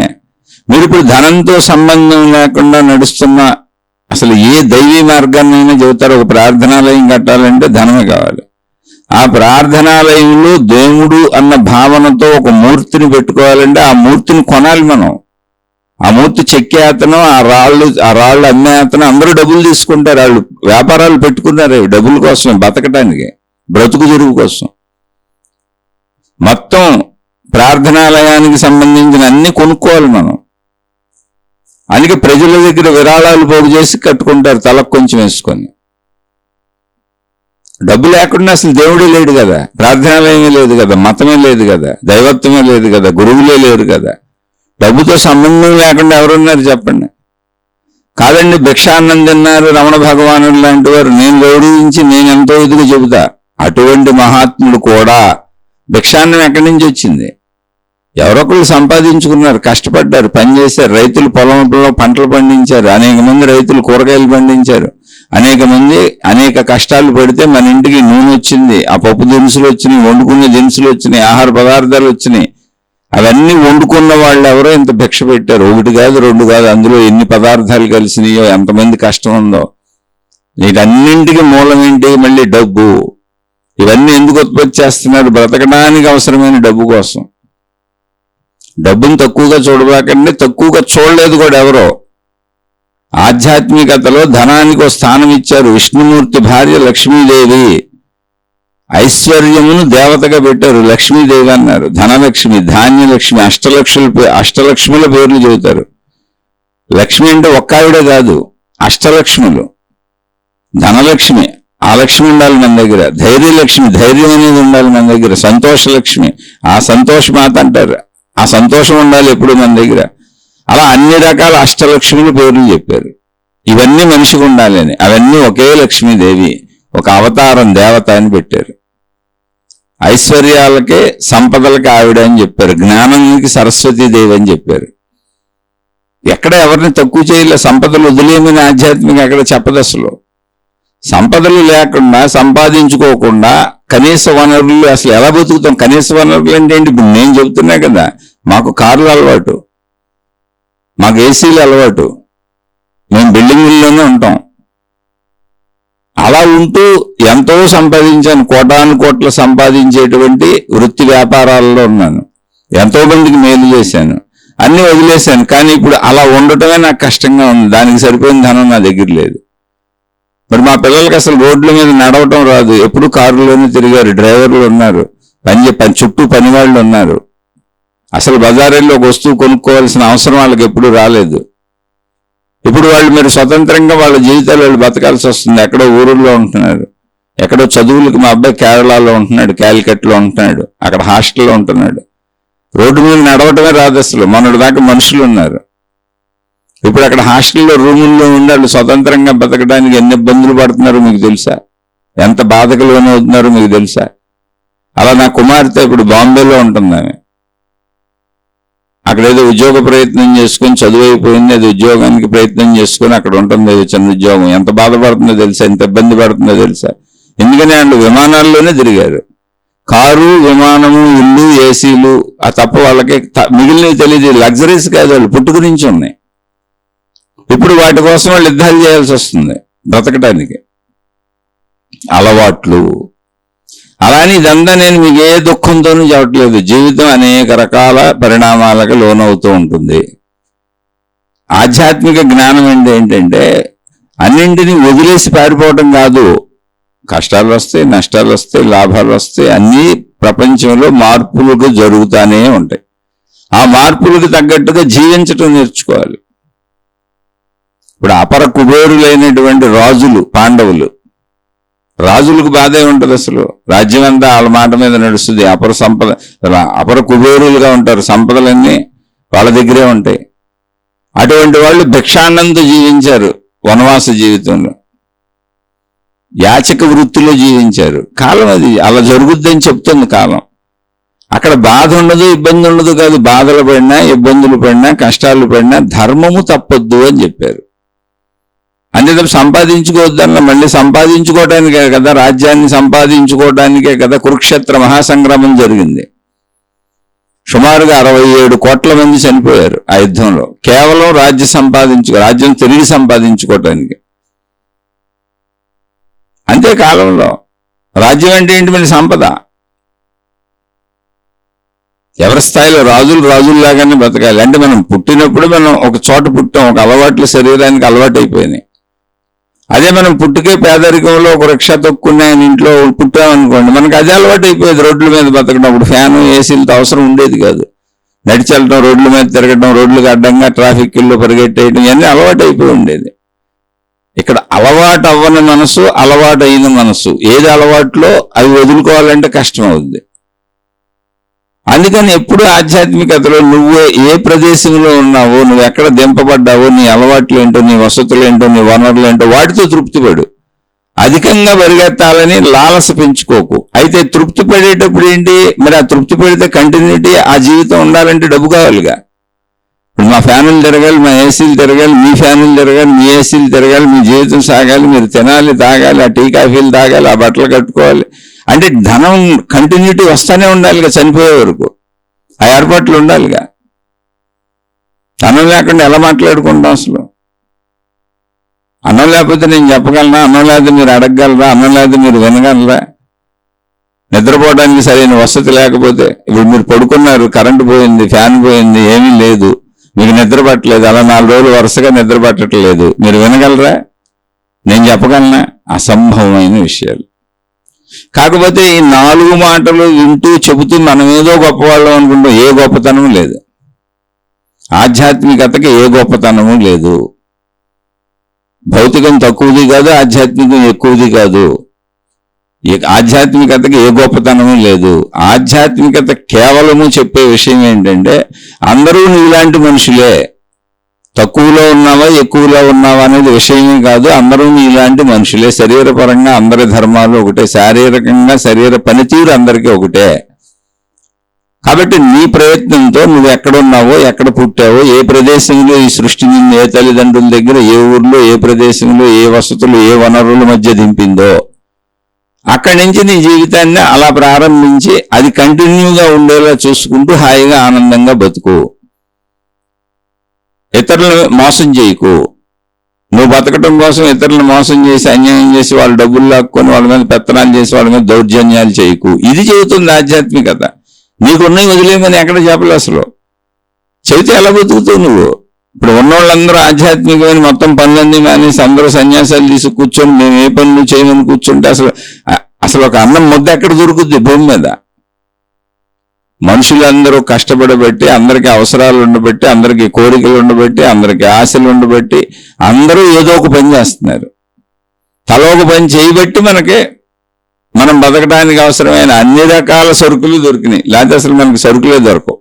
Speaker 1: మీరు ఇప్పుడు ధనంతో సంబంధం లేకుండా నడుస్తున్న అసలు ఏ దైవీ మార్గాన్నైనా చెబుతారు. ఒక ప్రార్థనాలయం కట్టాలంటే ధనమే కావాలి. ఆ ప్రార్థనాలయంలో దేవుడు అన్న భావనతో ఒక మూర్తిని పెట్టుకోవాలంటే ఆ మూర్తిని కొనాలి మనం. ఆ మూర్తి చెక్కే అతను, ఆ రాళ్ళు అమ్మే అతను అందరూ డబ్బులు తీసుకుంటారు. వాళ్ళు వ్యాపారాలు పెట్టుకున్నారు డబ్బుల కోసం, బతకటానికి, బ్రతుకు తెరువు కోసం. మొత్తం ప్రార్థనాలయానికి సంబంధించిన అన్ని కొనుక్కోవాలి మనం. అందుకే ప్రజల దగ్గర విరాళాలు పోగు చేసి కట్టుకుంటారు, తలకు కొంచెం వేసుకొని. డబ్బు లేకుండా అసలు దేవుడే లేడు కదా, ప్రార్థనాలయమే లేదు కదా, మతమే లేదు కదా, దైవత్వమే లేదు కదా, గురువులే లేరు కదా. డబ్బుతో సంబంధం లేకుండా ఎవరున్నారు చెప్పండి? కాదండి, భిక్షాన్నం తిన్నారు రమణ భగవానుడు లాంటి వారు, నేను గౌరవించి నేను ఎంతో ఎదుగు చెబుతా. అటువంటి మహాత్ముడు కూడా భిక్షాన్నం ఎక్కడి నుంచి వచ్చింది? ఎవరొకళ్ళు సంపాదించుకున్నారు, కష్టపడ్డారు, పనిచేశారు. రైతులు పొలంలో పంటలు పండించారు, అనేక మంది రైతులు కూరగాయలు పండించారు, అనేక మంది అనేక కష్టాలు పడితే మన ఇంటికి నూనె వచ్చింది, ఆ పప్పు దినుసులు వచ్చినాయి, వండుకునే దినుసులు వచ్చినాయి, ఆహార పదార్థాలు వచ్చినాయి. అవన్నీ వండుకున్న వాళ్ళు ఎవరో ఇంత భిక్ష పెట్టారు. ఒకటి కాదు, రెండు కాదు, అందులో ఎన్ని పదార్థాలు కలిసినాయో, ఎంతమంది కష్టం ఉందో. వీటన్నింటికి మూలం ఏంటి? మళ్ళీ డబ్బు. ఇవన్నీ ఎందుకు ఉత్పత్తి చేస్తున్నారు? బ్రతకడానికి అవసరమైన డబ్బు కోసం. డబ్బును తక్కువగా చూడబాకండి, తక్కువగా చూడలేదు కూడా ఎవరో. ఆధ్యాత్మికతలో ధనానికి ఒక స్థానం ఇచ్చారు. విష్ణుమూర్తి భార్య లక్ష్మీదేవి, ఐశ్వర్యమును దేవతగా పెట్టారు, లక్ష్మీదేవి అన్నారు. ధనలక్ష్మి, ధాన్యలక్ష్మి, అష్టలక్ష్ముల పేర్లు చెబుతారు. లక్ష్మి అంటే ఒక్కావిడే కాదు, అష్టలక్ష్ములు. ధనలక్ష్మి, ఆ లక్ష్మి ఉండాలి మన దగ్గర. ధైర్యలక్ష్మి, ధైర్యం అనేది ఉండాలి మన దగ్గర. సంతోషలక్ష్మి, ఆ సంతోషమాత అంటారు, ఆ సంతోషం ఉండాలి ఎప్పుడు మన దగ్గర. అలా అన్ని రకాల అష్టలక్ష్ముల పేర్లు చెప్పారు. ఇవన్నీ మనిషికి ఉండాలి అని. అవన్నీ ఒకే లక్ష్మీదేవి, ఒక అవతారం, దేవత అని పెట్టారు. ఐశ్వర్యాలకే సంపదలకి ఆవిడ అని చెప్పారు. జ్ఞానానికి సరస్వతీదేవి అని చెప్పారు. ఎక్కడ ఎవరిని తక్కువ చేయలే. సంపదలు వదిలేమని ఆధ్యాత్మిక ఎక్కడ చెప్పదు అసలు. సంపదలు లేకుండా, సంపాదించుకోకుండా కనీస వనరులు అసలు ఎలా బతుకుతాం? కనీస వనరులు అంటే ఏంటి? ఇప్పుడు నేను చెబుతున్నా కదా, మాకు కార్లు అలవాటు, మాకు ఏసీలు అలవాటు, మేము బిల్డింగుల్లోనే ఉంటాం. అలా ఉంటూ ఎంతో సంపాదించాను, కోటాను కోట్లు సంపాదించేటువంటి వృత్తి వ్యాపారాల్లో ఉన్నాను, ఎంతో మందికి మేలు చేశాను, అన్ని వదిలేశాను. కానీ ఇప్పుడు అలా ఉండటమే నాకు కష్టంగా ఉంది. దానికి సరిపోయిన ధనం నా దగ్గర లేదు. మరి మా పిల్లలకి అసలు రోడ్ల మీద నడవటం రాదు, ఎప్పుడు కారులోనే తిరిగారు, డ్రైవర్లు ఉన్నారు, చుట్టూ పనివాళ్ళు ఉన్నారు. అసలు బజారెళ్ళి ఒక వస్తువు కొనుక్కోవాల్సిన అవసరం వాళ్ళకి ఎప్పుడు రాలేదు. ఇప్పుడు వాళ్ళు మీరు స్వతంత్రంగా వాళ్ళ జీవితాలు వాళ్ళు బతకాల్సి వస్తుంది. ఎక్కడో ఊరుల్లో ఉంటున్నారు, ఎక్కడో చదువులకు. మా అబ్బాయి కేరళలో ఉంటున్నాడు, క్యాలికట్లో ఉంటున్నాడు, అక్కడ హాస్టల్లో ఉంటున్నాడు. రోడ్డు మీద నడవటమే రాదు అసలు. మొన్నటి దాకా మనుషులు ఉన్నారు, ఇప్పుడు అక్కడ హాస్టల్లో రూముల్లో ఉండి వాళ్ళు స్వతంత్రంగా బతకడానికి ఎన్ని ఇబ్బందులు పడుతున్నారో మీకు తెలుసా? ఎంత బాధకు లోనవుతున్నారో మీకు తెలుసా? అలా నా కుమార్తె ఇప్పుడు బాంబేలో ఉంటుంది. ఆమె అక్కడ ఏదో ఉద్యోగ ప్రయత్నం చేసుకొని చదువు అయిపోయింది, అది ఉద్యోగానికి ప్రయత్నం చేసుకొని అక్కడ ఉంటుంది, ఏదో చిన్న ఉద్యోగం. ఎంత బాధపడుతుందో తెలుసా, ఎంత ఇబ్బంది పడుతుందో తెలుసా? ఎందుకని వాళ్ళు విమానాల్లోనే తిరిగారు. కారు, విమానము, ఇల్లు, ఏసీలు ఆ తప్ప వాళ్ళకి మిగిలినవి తెలియదు. లగ్జరీస్ కాదు, వాళ్ళు పుట్టుక నుంచి ఉన్నాయి. ఇప్పుడు వాటి కోసం వాళ్ళు యుద్ధాలు చేయాల్సి వస్తుంది బ్రతకటానికి. అలవాట్లు. అలానే ఇదంతా నేను మీకు ఏ దుఃఖంతోనూ చెప్పట్లేదు. జీవితం అనేక రకాల పరిణామాలకు లోనవుతూ ఉంటుంది. ఆధ్యాత్మిక జ్ఞానం అంటే ఏంటంటే అన్నింటినీ వదిలేసి పారిపోవటం కాదు. కష్టాలు వస్తాయి, నష్టాలు వస్తాయి, లాభాలు వస్తాయి, అన్నీ ప్రపంచంలో మార్పులకు జరుగుతూనే ఉంటాయి. ఆ మార్పులకు తగ్గట్టుగా జీవించటం నేర్చుకోవాలి. ఇప్పుడు అపర కుబేరులైనటువంటి రాజులు, పాండవులు, రాజులకు బాధే ఉంటుంది. అసలు రాజ్యం అంతా వాళ్ళ మాట మీద నడుస్తుంది. అపర కుబేరులుగా ఉంటారు, సంపదలన్నీ వాళ్ళ దగ్గరే ఉంటాయి. అటువంటి వాళ్ళు భిక్షాన్నంతో జీవించారు వనవాస జీవితంలో, యాచక వృత్తిలో జీవించారు. కాలం అది అలా జరుగుద్దని చెప్తుంది కాలం. అక్కడ బాధ ఉండదు, ఇబ్బంది ఉండదు కాదు. బాధలు పడినా, ఇబ్బందులు పడినా, కష్టాలు పడినా ధర్మము తప్పొద్దు అని చెప్పారు. అంతే తప్ప సంపాదించుకోవద్దన్న. మళ్ళీ సంపాదించుకోవటానికే కదా, రాజ్యాన్ని సంపాదించుకోవటానికే కదా కురుక్షేత్ర మహాసంగ్రామం జరిగింది. సుమారుగా 67 కోట్ల మంది చనిపోయారు ఆ యుద్ధంలో, కేవలం రాజ్యం తిరిగి సంపాదించుకోవటానికి. అంతే కాలంలో రాజ్యం అంటే ఏంటి? మళ్ళీ సంపద. ఎవరి స్థాయిలో రాజుల్లాగానే బతకాలి. అంటే మనం పుట్టినప్పుడు మనం ఒక చోట పుట్టాం, ఒక అలవాట్లు శరీరానికి అలవాటు అయిపోయినాయి. అదే మనం పుట్టుకే పేదరికంలో ఒక రిక్షా తొక్కునే ఇంట్లో పుట్టామనుకోండి, మనకు అదే అలవాటు అయిపోయేది. రోడ్ల మీద బతకడం, అప్పుడు ఫ్యాను, ఏసీలతో అవసరం ఉండేది కాదు. నడిచెళ్ళటం, రోడ్ల మీద తిరగటం, రోడ్లకు అడ్డంగా ట్రాఫిక్లో పరిగెట్టేయడం, ఇవన్నీ అలవాటు అయిపోయి ఉండేది. ఇక్కడ అలవాటు అవ్వని మనసు, అలవాటు అయిన మనసు, ఏది అలవాట్లో అవి వదులుకోవాలంటే కష్టం అవుద్ది. అందుకని ఎప్పుడు ఆధ్యాత్మికతలో నువ్వు ఏ ప్రదేశంలో ఉన్నావో, నువ్వు ఎక్కడ దింపబడ్డావో, నీ అలవాట్లు ఏంటో, నీ వసతులు ఏంటో, నీ వనరులు ఏంటో వాటితో తృప్తిపడు. అధికంగా పరిగెత్తాలని లాలస పెంచుకోకు. అయితే తృప్తి పడేటప్పుడు ఏంటి మరి? ఆ తృప్తి పడితే కంటిన్యూటీ ఆ జీవితం ఉండాలంటే డబ్బు కావాలిగా. ఇప్పుడు మా ఫ్యానులు తిరగాలి, మా ఏసీలు తిరగాలి, మీ ఫ్యానులు తిరగాలి, మీ ఏసీలు తిరగాలి, మీ జీవితం సాగాలి, మీరు తినాలి, తాగాలి, ఆ టీ కాఫీలు తాగాలి, ఆ బట్టలు కట్టుకోవాలి. అంటే ధనం కంటిన్యూటీ వస్తానే ఉండాలిగా చనిపోయే వరకు. ఆ ఏర్పాట్లు ఉండాలిగా. ధనం లేకుండా ఎలా మాట్లాడుకుంటాం అసలు? అన్నం లేకపోతే నేను చెప్పగలనా? అన్నం లేకపోతే మీరు అడగగలరా? అన్నం లేకపోతే మీరు వినగలరా? నిద్రపోవడానికి సరైన వసతి లేకపోతే, ఇప్పుడు మీరు పడుకున్నారు, కరెంటు పోయింది, ఫ్యాన్ పోయింది, ఏమీ లేదు, మీకు నిద్ర పట్టలేదు, అలా 4 రోజులు వరుసగా నిద్ర పట్టట్లేదు, మీరు వినగలరా? నేను చెప్పగలనా? అసంభవమైన విషయాలు. కాకపోతే ఈ 4 మాటలు వింటూ చెబుతూ మనం ఏదో గొప్పవాళ్ళం అనుకుంటాం. ఏ గొప్పతనము లేదు. ఆధ్యాత్మికతకి ఏ గొప్పతనము లేదు. భౌతికం తక్కువది కాదు, ఆధ్యాత్మికం ఎక్కువది కాదు. ఆధ్యాత్మికతకి ఏ గొప్పతనము లేదు. ఆధ్యాత్మికత కేవలము చెప్పే విషయం ఏంటంటే అందరూ నీలాంటి మనుషులే. తక్కువలో ఉన్నావా, ఎక్కువలో ఉన్నావా అనేది విషయమే కాదు. అందరూ నీలాంటి మనుషులే. శరీరపరంగా అందరి ధర్మాలు ఒకటే, శారీరకంగా శరీర పనితీరు అందరికీ ఒకటే. కాబట్టి నీ ప్రయత్నంతో నువ్వు ఎక్కడున్నావో, ఎక్కడ పుట్టావో, ఏ ప్రదేశంలో ఈ సృష్టి నిన్ను ఏ తల్లిదండ్రుల దగ్గర, ఏ ఊర్లో, ఏ ప్రదేశంలో, ఏ వసతులు, ఏ వనరుల మధ్య దింపిందో అక్కడి నుంచి నీ జీవితాన్ని అలా ప్రారంభించి అది కంటిన్యూగా ఉండేలా చూసుకుంటూ హాయిగా ఆనందంగా బతుకు. ఇతరులను మోసం చేయకు. నువ్వు బతకటం కోసం ఇతరులను మోసం చేసి, అన్యాయం చేసి, వాళ్ళ డబ్బులు లాక్కొని వాళ్ళ మీద పెత్తనాలు చేసి, వాళ్ళ మీద దౌర్జన్యాలు చేయకు. ఇది చెబుతుంది ఆధ్యాత్మికత. నీకున్నవి వదిలేమని ఎక్కడ చెప్పలేదు అసలు. చెబితే ఎలా బతుకుతావు నువ్వు? ఇప్పుడు ఉన్నోళ్ళందరూ ఆధ్యాత్మికమైన మొత్తం పనులన్నీ మానేసి అందరూ సన్యాసాలు తీసి కూర్చొని మేము ఏ పనులు చేయమని కూర్చుంటే అసలు ఒక అన్నం ముద్ద ఎక్కడ దొరుకుద్ది భూమి మీద? మనుషులందరూ కష్టపడబట్టి, అందరికీ అవసరాలు ఉండబట్టి, అందరికీ కోరికలు ఉండబట్టి, అందరికీ ఆశలు ఉండబట్టి అందరూ ఏదో ఒక పని చేస్తున్నారు. తలో ఒక పని చేయబట్టి మనం బతకడానికి అవసరమైన అన్ని రకాల సరుకులు దొరికినాయి. లేకపోతే అసలు మనకి సరుకులే దొరకవు.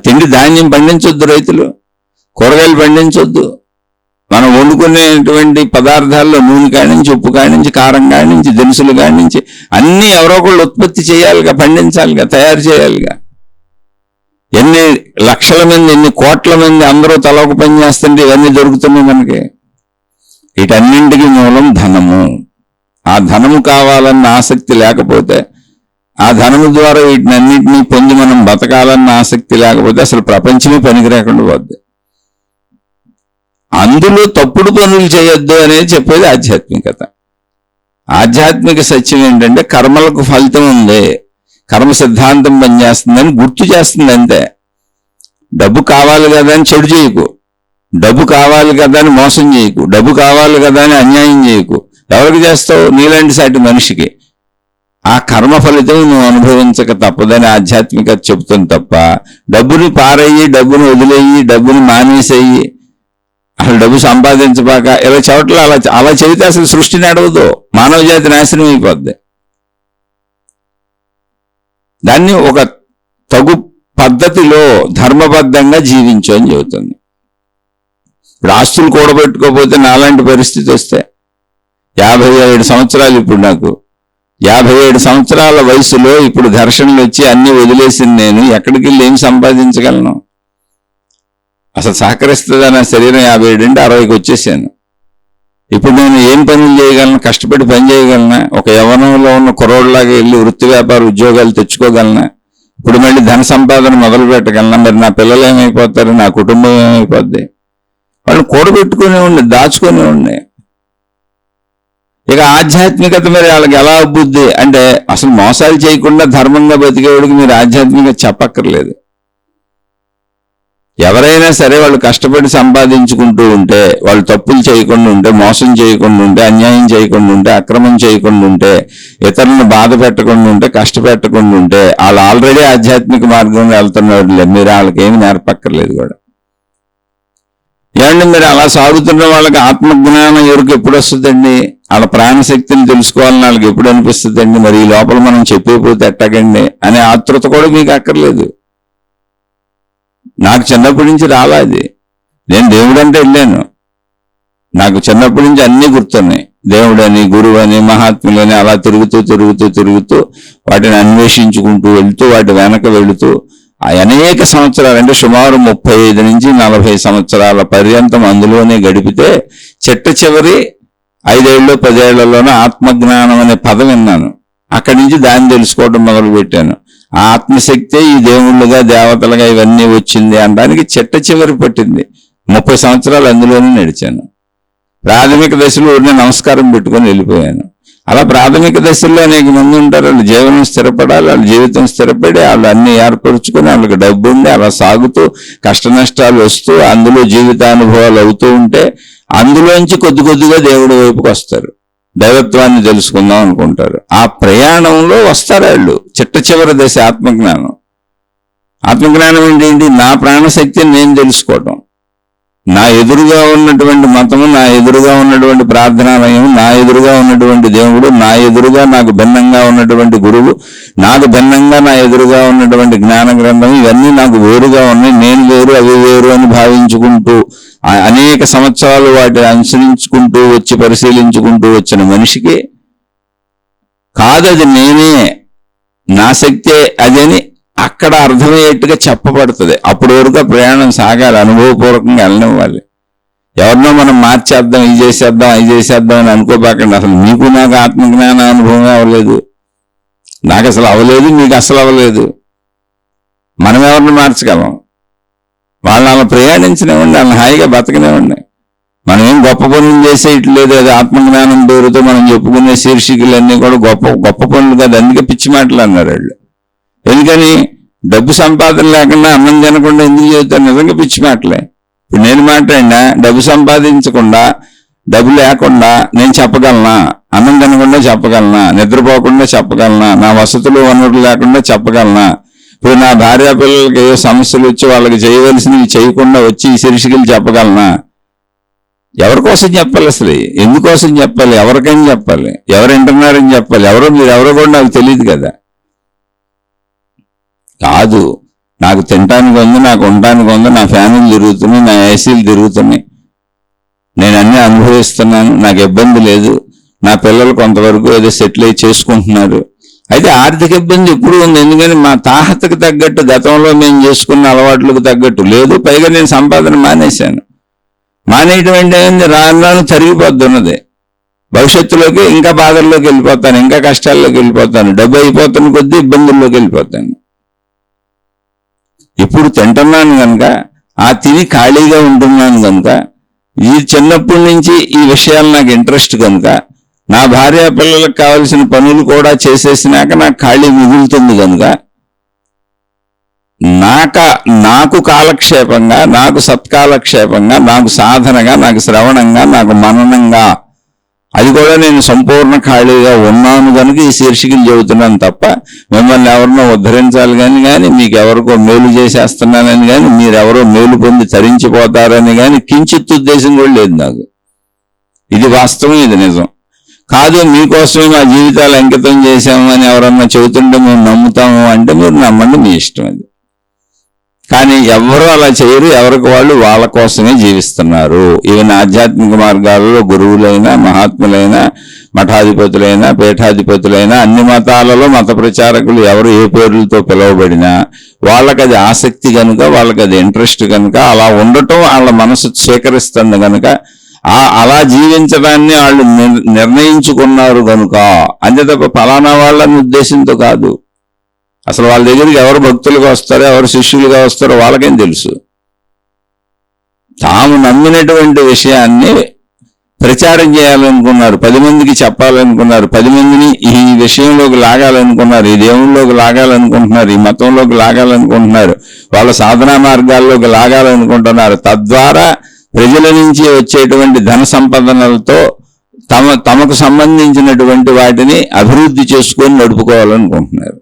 Speaker 1: తిండి ధాన్యం పండించొద్దు, రైతులు కూరగాయలు పండించొద్దు. మనం వండుకునేటువంటి పదార్థాల్లో నూనె కానించి, ఉప్పు కానించి, కారం కానించి, దినుసులు కానించి అన్నీ ఎవరో ఒకళ్ళు ఉత్పత్తి చేయాలిగా, పండించాలిగా, తయారు చేయాలిగా. ఎన్ని లక్షల మంది, ఎన్ని కోట్ల మంది అందరూ తల ఒక పని చేస్తుంటే ఇవన్నీ దొరుకుతున్నాయి మనకి. వీటన్నింటికి మూలం ధనము. ఆ ధనము కావాలన్న ఆసక్తి లేకపోతే, ఆ ధనము ద్వారా వీటినన్నింటినీ పొంది మనం బతకాలన్న ఆసక్తి లేకపోతే అసలు ప్రపంచమే పనికి రాకుండా పోద్ది. అందులో తప్పుడు పనులు చేయొద్దు అనేది చెప్పేది ఆధ్యాత్మికత. ఆధ్యాత్మిక సత్యం ఏంటంటే కర్మలకు ఫలితం ఉంది, కర్మ సిద్ధాంతం పనిచేస్తుందని గుర్తు చేస్తుంది అంతే. డబ్బు కావాలి కదా అని చెడు చేయకు, డబ్బు కావాలి కదా అని మోసం చేయకు, డబ్బు కావాలి కదా అని అన్యాయం చేయకు. ఎవరికి చేస్తావు? నీలాంటి సాటి మనిషికి. ఆ కర్మ ఫలితం నువ్వు అనుభవించక తప్పదని ఆధ్యాత్మికత చెబుతుంది తప్ప డబ్బుని పారయ్యి, డబ్బుని వదిలేయి, డబ్బుని మానేసేయి, అసలు డబ్బు సంపాదించబాక ఇలా చోట్ల అలా చెబితే అసలు సృష్టి నడవదు, మానవ జాతి నాశనం అయిపోద్ది. దాన్ని ఒక తగు పద్ధతిలో ధర్మబద్ధంగా జీవించు అని చెబుతుంది. ఇప్పుడు ఆస్తులు కూడబెట్టుకోకపోతే నాలాంటి పరిస్థితి వస్తే 57 సంవత్సరాలు ఇప్పుడు నాకు 57 సంవత్సరాల వయసులో ఇప్పుడు ఘర్షణలు వచ్చి అన్ని వదిలేసింది నేను ఎక్కడికి వెళ్ళి ఏం సంపాదించగలను? అసలు సహకరిస్తుందా నా శరీరం? 57 నుండి 60కి వచ్చేసాను. ఇప్పుడు నేను ఏం పనులు చేయగలను? కష్టపడి పని చేయగలనా? ఒక యవ్వనంలో ఉన్న కుర్రోడ్లాగా వెళ్ళి వృత్తి వ్యాపార ఉద్యోగాలు తెచ్చుకోగలనా? ఇప్పుడు మళ్ళీ ధన సంపాదన మొదలు పెట్టగలనా? మరి నా పిల్లలు ఏమైపోతారు? నా కుటుంబం ఏమైపోద్ది? వాళ్ళు కూడబెట్టుకునే ఉండి, దాచుకునే ఉండి. ఇక ఆధ్యాత్మికత మరి వాళ్ళకి ఎలా అబ్బుద్ది అంటే అసలు మోసాలు చేయకుండా ధర్మంగా బతికేవాడికి మీరు ఆధ్యాత్మికత చెప్పక్కర్లేదు. ఎవరైనా సరే వాళ్ళు కష్టపడి సంపాదించుకుంటూ ఉంటే, వాళ్ళు తప్పులు చేయకుండా ఉంటే, మోసం చేయకుండా ఉంటే, అన్యాయం చేయకుండా ఉంటే, అక్రమం చేయకుండా ఉంటే, ఇతరులను బాధ పెట్టకుండా ఉంటే, కష్టపెట్టకుండా ఉంటే వాళ్ళు ఆల్రెడీ ఆధ్యాత్మిక మార్గంలో వెళ్తున్నవాళ్ళే. మీరు వాళ్ళకి ఏమి నేర్పక్కర్లేదు కూడా. ఏమండి మీరు అలా సాగుతున్న వాళ్ళకి ఆత్మజ్ఞానం ఎవరికి ఎప్పుడు వస్తుందండి? వాళ్ళ ప్రాణశక్తిని తెలుసుకోవాలని వాళ్ళకి ఎప్పుడు అనిపిస్తుందండి? మరి ఈ లోపల మనం చెప్పిపోతే ఎట్టగండి అనే ఆతృత కూడా మీకు అక్కర్లేదు. నాకు చిన్నప్పటి నుంచి రాలేదు. నేను దేవుడు అంటే వెళ్ళాను, నాకు చిన్నప్పటి నుంచి అన్నీ గుర్తున్నాయి. దేవుడని, గురువని, మహాత్ములని అలా తిరుగుతూ వాటిని అన్వేషించుకుంటూ వెళుతూ, వాటి వెనక వెళుతూ అనేక సంవత్సరాలు అంటే సుమారు 35 నుంచి 40 సంవత్సరాల పర్యంతం అందులోనే గడిపితే చిట్ట చివరి 5 ఏళ్ళు 10 ఏళ్లలోనే ఆత్మజ్ఞానం అనే పదం విన్నాను. అక్కడి నుంచి దాన్ని తెలుసుకోవడం మొదలు పెట్టాను. ఆ ఆత్మశక్తే ఈ దేవుళ్ళుగా, దేవతలుగా ఇవన్నీ వచ్చింది అనడానికి చిట్ట చివరి పట్టింది. 30 సంవత్సరాలు అందులోనే నడిచాను. ప్రాథమిక దశలో నేను నమస్కారం పెట్టుకొని వెళ్ళిపోయాను. అలా ప్రాథమిక దశల్లో అనేక మంది ఉంటారు. వాళ్ళు జీవనం స్థిరపడాలి, వాళ్ళ జీవితం స్థిరపడి వాళ్ళు అన్ని ఏర్పరుచుకొని వాళ్ళకి డబ్బు ఉండి అలా సాగుతూ కష్ట నష్టాలు వస్తూ అందులో జీవితానుభవాలు అవుతూ ఉంటే అందులోంచి కొద్దిగా దేవుడి వైపుకి వస్తారు. దైవత్వాన్ని తెలుసుకుందాం అనుకుంటారు. ఆ ప్రయాణంలో వస్తారు వాళ్ళు. చిట్ట చివరి దశ ఆత్మజ్ఞానం. ఆత్మజ్ఞానం ఏంటి? నా ప్రాణశక్తిని నేను తెలుసుకోవటం. నా ఎదురుగా ఉన్నటువంటి మతము, నా ఎదురుగా ఉన్నటువంటి ప్రార్థనాలయం, నా ఎదురుగా ఉన్నటువంటి దేవుడు, నా ఎదురుగా నాకు భిన్నంగా ఉన్నటువంటి గురువు, నాకు భిన్నంగా నా ఎదురుగా ఉన్నటువంటి జ్ఞాన గ్రంథం, ఇవన్నీ నాకు వేరుగా ఉన్నాయి. నేను వేరు, అవి వేరు అని భావించుకుంటూ అనేక సంవత్సరాలు వాటిని అనుసరించుకుంటూ వచ్చి పరిశీలించుకుంటూ వచ్చిన మనిషికి కాదు అది నేనే, నా శక్తే అదని అక్కడ అర్థమయ్యేట్టుగా చెప్పబడుతుంది. అప్పటి వరకు ప్రయాణం సాగాలి, అనుభవపూర్వకంగా వెళ్ళనివ్వాలి. ఎవరినో మనం మార్చేద్దాం, ఇది చేసేద్దాం అని అనుకోబాకండి. అసలు మీకు నాకు ఆత్మజ్ఞాన అనుభవం అవ్వలేదు, నాకు అసలు అవ్వలేదు, మీకు అసలు అవ్వలేదు. మనం ఎవరిని మార్చగలం? వాళ్ళని అలా ప్రయాణించనివ్వండి, వాళ్ళని హాయిగా బతకనివ్వండి. మనం ఏం గొప్ప పనులు చేసేయట్లేదు. అది ఆత్మజ్ఞానం పేరుతో మనం చెప్పుకునే శీర్షికలన్నీ కూడా గొప్ప పనులు కాదు. అందుకే పిచ్చి మాటలు అన్నారు వాళ్ళు. ఎందుకని? డబ్బు సంపాదన లేకుండా అన్నం తినకుండా ఎందుకు చెబుతారు? నిజంగా పిచ్చి మాటలే. ఇప్పుడు నేను మాట్లాడినా డబ్బు సంపాదించకుండా, డబ్బు లేకుండా నేను చెప్పగలనా? అన్నం తినకుండా చెప్పగలనా, నిద్రపోకుండా చెప్పగలనా, నా వసతులు వనరులు లేకుండా చెప్పగలనా, ఇప్పుడు నా భార్య పిల్లలకి ఏ సమస్యలు వచ్చి వాళ్ళకి చేయవలసినవి చేయకుండా వచ్చి ఈ శీర్షికలు చెప్పగలనా? ఎవరి కోసం చెప్పాలి, అసలు ఎందుకోసం చెప్పాలి, ఎవరికైనా చెప్పాలి, ఎవరు వింటున్నారని చెప్పాలి, మీరు ఎవరో కూడా నాకు తెలియదు కదా. కాదు, నాకు తినటానికి ఉంది, నాకు ఉండటానికి ఉంది, నా ఫ్యామిలీ తిరుగుతున్నాయి, నా ఏసీలు తిరుగుతున్నాయి, నేను అన్నీ అనుభవిస్తున్నాను, నాకు ఇబ్బంది లేదు, నా పిల్లలు కొంతవరకు ఏదో సెటిల్ అయి చేసుకుంటున్నారు. అయితే ఆర్థిక ఇబ్బంది ఎప్పుడు ఉంది, ఎందుకని మా తాహతకు తగ్గట్టు గతంలో మేము చేసుకున్న అలవాట్లకు తగ్గట్టు లేదు. పైగా నేను సంపాదన మానేశాను. మానేయటం ఏంటంటే రాను రాను తరిగిపోద్ది ఉన్నది. భవిష్యత్తులోకి ఇంకా బాధల్లోకి వెళ్ళిపోతాను, ఇంకా కష్టాల్లోకి వెళ్ళిపోతాను, డబ్బు అయిపోతున్న కొద్దీ ఇబ్బందుల్లోకి వెళ్ళిపోతాను. ఇప్పుడు తింటున్నాను కనుక, ఆ తిని ఖాళీగా ఉంటున్నాను కనుక, ఈ చిన్నప్పటి నుంచి ఈ విషయాలు నాకు ఇంట్రెస్ట్ కనుక, నా భార్య పిల్లలకు కావలసిన పనులు కూడా చేసేసినాక నాకు ఖాళీ మిగులుతుంది కనుక, నాకు కాలక్షేపంగా, నాకు సత్కాలక్షేపంగా, నాకు సాధనగా, నాకు శ్రవణంగా, నాకు మననంగా, అది కూడా నేను సంపూర్ణ ఖాళీగా ఉన్నాను కనుక ఈ శీర్షికలు చెబుతున్నాను తప్ప మిమ్మల్ని ఎవరినో ఉద్ధరించాలి కానీ మీకు ఎవరికో మేలు చేసేస్తున్నానని కానీ, మీరెవరో మేలు పొంది తరించిపోతారని కానీ కించిత్ ఉద్దేశం కూడా లేదు నాకు. ఇది వాస్తవం, ఇది నిజం కాదు. మీకోసమే మా జీవితాలు అంకితం చేశాము అని ఎవరన్నా చెబుతుంటే మేము నమ్ముతాము అంటే మీరు నమ్మండి, మీ ఇష్టం అది. కానీ ఎవరు అలా చేయరు. ఎవరికి వాళ్ళు వాళ్ళ కోసమే జీవిస్తున్నారు. ఈవెన్ ఆధ్యాత్మిక మార్గాలలో గురువులైనా, మహాత్ములైనా, మఠాధిపతులైనా, పీఠాధిపతులైనా, అన్ని మతాలలో మత ప్రచారకులు ఎవరు ఏ పేర్లతో పిలువబడినా వాళ్ళకి అది ఆసక్తి కనుక, వాళ్ళకి అది ఇంట్రెస్ట్ కనుక, అలా ఉండటం వాళ్ళ మనసు స్వీకరిస్తుంది కనుక, అలా జీవించడాన్ని వాళ్ళు నిర్ణయించుకున్నారు కనుక, అంతే తప్ప ఫలానా వాళ్ళని ఉద్దేశంతో కాదు. అసలు వాళ్ళ దగ్గరికి ఎవరు భక్తులుగా వస్తారో, ఎవరు శిష్యులుగా వస్తారో వాళ్ళకేం తెలుసు. తాము నమ్మినటువంటి విషయాన్ని ప్రచారం చేయాలనుకున్నారు, 10 మందికి చెప్పాలనుకున్నారు, 10 మందిని ఈ విషయంలోకి లాగాలనుకున్నారు, ఈ దేవుళ్ళలోకి లాగాలనుకుంటున్నారు, ఈ మతంలోకి లాగాలనుకుంటున్నారు, వాళ్ళ సాధనా మార్గాల్లోకి లాగాలనుకుంటున్నారు. తద్వారా ప్రజల నుంచి వచ్చేటువంటి ధన సంపదనలతో తమకు సంబంధించినటువంటి వాటిని అభివృద్ధి చేసుకొని నడుపుకోవాలనుకుంటున్నారు.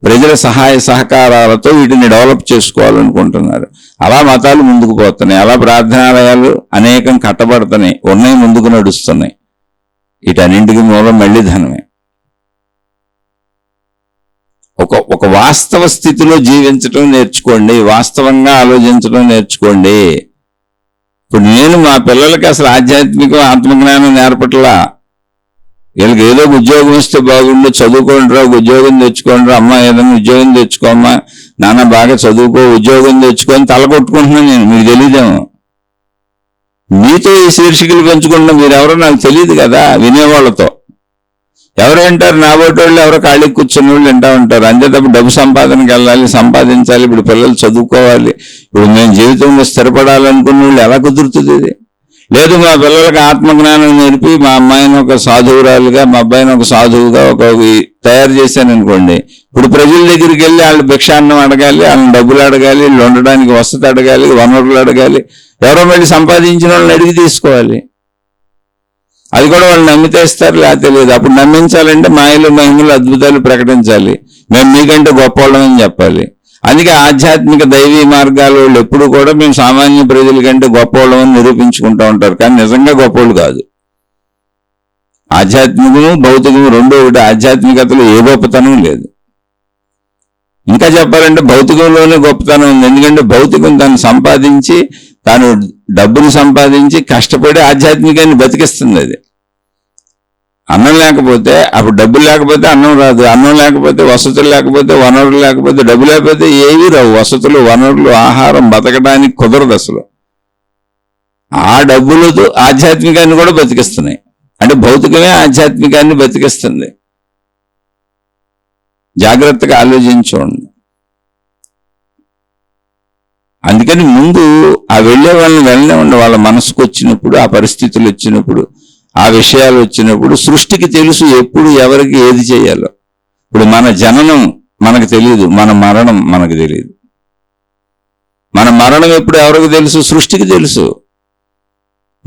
Speaker 1: ప్రజల సహాయ సహకారాలతో వీటిని డెవలప్ చేసుకోవాలనుకుంటున్నారు. అలా మతాలు ముందుకు పోతున్నాయి, అలా ప్రార్థనాలయాలు అనేకం కట్టబడుతున్నాయి, ఉన్నాయి, ముందుకు నడుస్తున్నాయి. వీటన్నింటికి మూలం మళ్ళీ ధనమే. ఒక వాస్తవ స్థితిలో జీవించడం నేర్చుకోండి, వాస్తవంగా ఆలోచించడం నేర్చుకోండి. ఇప్పుడు నేను మా పిల్లలకి అసలు ఆధ్యాత్మిక ఆత్మజ్ఞానం నేర్పట్లా. వీళ్ళకి ఏదో ఉద్యోగం ఇస్తే బాగుండు, చదువుకోండిరా, ఉద్యోగం తెచ్చుకోండిరా, అమ్మ ఏదైనా ఉద్యోగం తెచ్చుకోమ్మా, నాన్న బాగా చదువుకో, ఉద్యోగం తెచ్చుకొని తలకొట్టుకుంటున్నాను నేను. మీకు తెలియదేమో. మీతో ఈ శీర్షికలు పెంచుకుంటున్నా మీరెవరో నాకు తెలియదు కదా. వినేవాళ్ళతో ఎవరు వింటారు? నా బోటోళ్ళు ఎవరో ఖాళీ కూర్చున్న వాళ్ళు వింటా ఉంటారు. అంతే తప్ప డబ్బు సంపాదనకి వెళ్ళాలి, సంపాదించాలి, ఇప్పుడు పిల్లలు చదువుకోవాలి, ఇప్పుడు మేము జీవితంలో స్థిరపడాలనుకున్న వాళ్ళు ఎలా కుదురుతుంది ఇది? లేదు, మా పిల్లలకి ఆత్మజ్ఞానం నేర్పి మా అమ్మాయిని ఒక సాధువురాలుగా, మా అబ్బాయిని ఒక సాధువుగా తయారు చేశాను అనుకోండి. ఇప్పుడు ప్రజల దగ్గరికి వెళ్ళి వాళ్ళు భిక్షాన్నం అడగాలి, వాళ్ళని డబ్బులు అడగాలి, వీళ్ళు ఉండడానికి వసతి అడగాలి, వనరులు అడగాలి, ఎవరో మళ్ళీ సంపాదించిన వాళ్ళని అడిగి తీసుకోవాలి. అది కూడా వాళ్ళు నమ్మితే ఇస్తారు, లేకపోతే లేదు. అప్పుడు నమ్మించాలంటే మాయలు మహిమలు అద్భుతాలు ప్రకటించాలి, మేము మీకంటే గొప్పవాళ్ళమని చెప్పాలి. అందుకే ఆధ్యాత్మిక దైవీ మార్గాల వాళ్ళు ఎప్పుడు కూడా మేము సామాన్య ప్రజల కంటే గొప్పవాళ్ళమని నిరూపించుకుంటూ ఉంటారు, కానీ నిజంగా గొప్పవాళ్ళు కాదు. ఆధ్యాత్మికము భౌతికము రెండో ఒకటి. ఆధ్యాత్మికతలో ఏ గొప్పతనం లేదు. ఇంకా చెప్పాలంటే భౌతికంలోనే గొప్పతనం ఉంది. ఎందుకంటే భౌతికం తను సంపాదించి, తాను డబ్బును సంపాదించి కష్టపడి ఆధ్యాత్మికాన్ని బతికిస్తుంది. అది అన్నం లేకపోతే, అప్పుడు డబ్బులు లేకపోతే అన్నం రాదు, అన్నం లేకపోతే వసతులు లేకపోతే వనరులు లేకపోతే డబ్బు లేకపోతే ఏవి రావు. వసతులు, వనరులు, ఆహారం బతకడానికి కుదరదు అసలు. ఆ డబ్బులతో ఆధ్యాత్మికాన్ని కూడా బతికిస్తున్నాయి. అంటే భౌతికమే ఆధ్యాత్మికాన్ని బతికిస్తుంది. జాగ్రత్తగా ఆలోచించండి. అందుకని ముందు ఆ వెళ్ళే వాళ్ళని వెళ్ళనివ్వండి. వాళ్ళ మనసుకు వచ్చినప్పుడు, ఆ పరిస్థితులు వచ్చినప్పుడు, ఆ విషయాలు వచ్చినప్పుడు సృష్టికి తెలుసు ఎప్పుడు ఎవరికి ఏది చేయాలో. ఇప్పుడు మన జననం మనకు తెలియదు, మన మరణం మనకు తెలియదు. మన మరణం ఎప్పుడు ఎవరికి తెలుసు? సృష్టికి తెలుసు.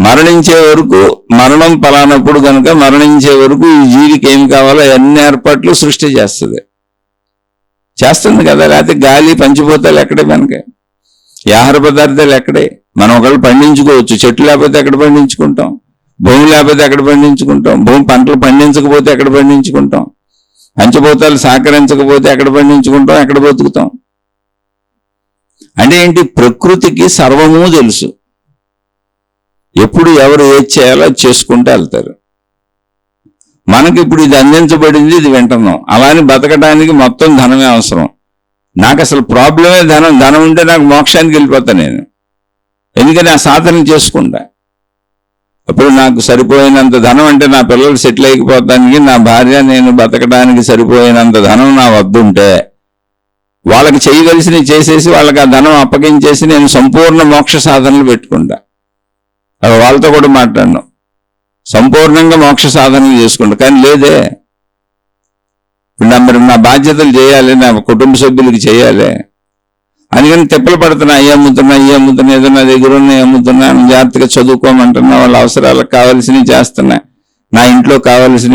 Speaker 1: మరణించే వరకు, మరణం పలానప్పుడు కనుక మరణించే వరకు ఈ జీవికి ఏమి కావాలో అన్ని ఏర్పాట్లు సృష్టి చేస్తుంది కదా. లేకపోతే గాలి పంచిపోతాలు ఎక్కడే, మనకి ఈ ఆహార పదార్థాలు ఎక్కడే. మనం ఒకళ్ళు పండించుకోవచ్చు, చెట్లు లేకపోతే ఎక్కడ పండించుకుంటాం, భూమి లేకపోతే ఎక్కడ పండించుకుంటాం, భూమి పంటలు పండించకపోతే ఎక్కడ పండించుకుంటాం, పంచభూతాలు సహకరించకపోతే ఎక్కడ పండించుకుంటాం, ఎక్కడ బతుకుతాం. అంటే ఏంటి, ప్రకృతికి సర్వము తెలుసు. ఎప్పుడు ఎవరు ఏది చేయాలో చేసుకుంటూ వెళ్తారు. మనకి ఇప్పుడు ఇది అందించబడింది, ఇది వింటున్నాం. అలానే బతకడానికి మొత్తం ధనమే అవసరం. నాకు అసలు ప్రాబ్లమే ధనం ఉంటే నాకు మోక్షానికి వెళ్ళిపోతాను నేను. ఎందుకని ఆ సాధన చేసుకుంటా. అప్పుడు నాకు సరిపోయినంత ధనం, అంటే నా పిల్లలు సెటిల్ అయిపోతానికి, నా భార్య నేను బతకడానికి సరిపోయినంత ధనం నా వద్దుంటే వాళ్ళకి చేయవలసినవి చేసేసి వాళ్ళకి ఆ ధనం అప్పగించేసి నేను సంపూర్ణ మోక్ష సాధనలు పెట్టుకుంటా. వాళ్ళతో కూడా మాట్లాడను, సంపూర్ణంగా మోక్ష సాధనలు చేసుకుంటా. కానీ లేదే, మరి నా బాధ్యతలు చేయాలి, నా కుటుంబ సభ్యులకి చేయాలి. అందుకని తిప్పలు పడుతున్నా, అమ్ముతున్నా, ఏదో నా దగ్గర ఉన్న అమ్ముతున్నా, జాగ్రత్తగా చదువుకోమంటున్నా, వాళ్ళ అవసరాలకు కావాల్సినవి చేస్తున్నా, నా ఇంట్లో కావాల్సిన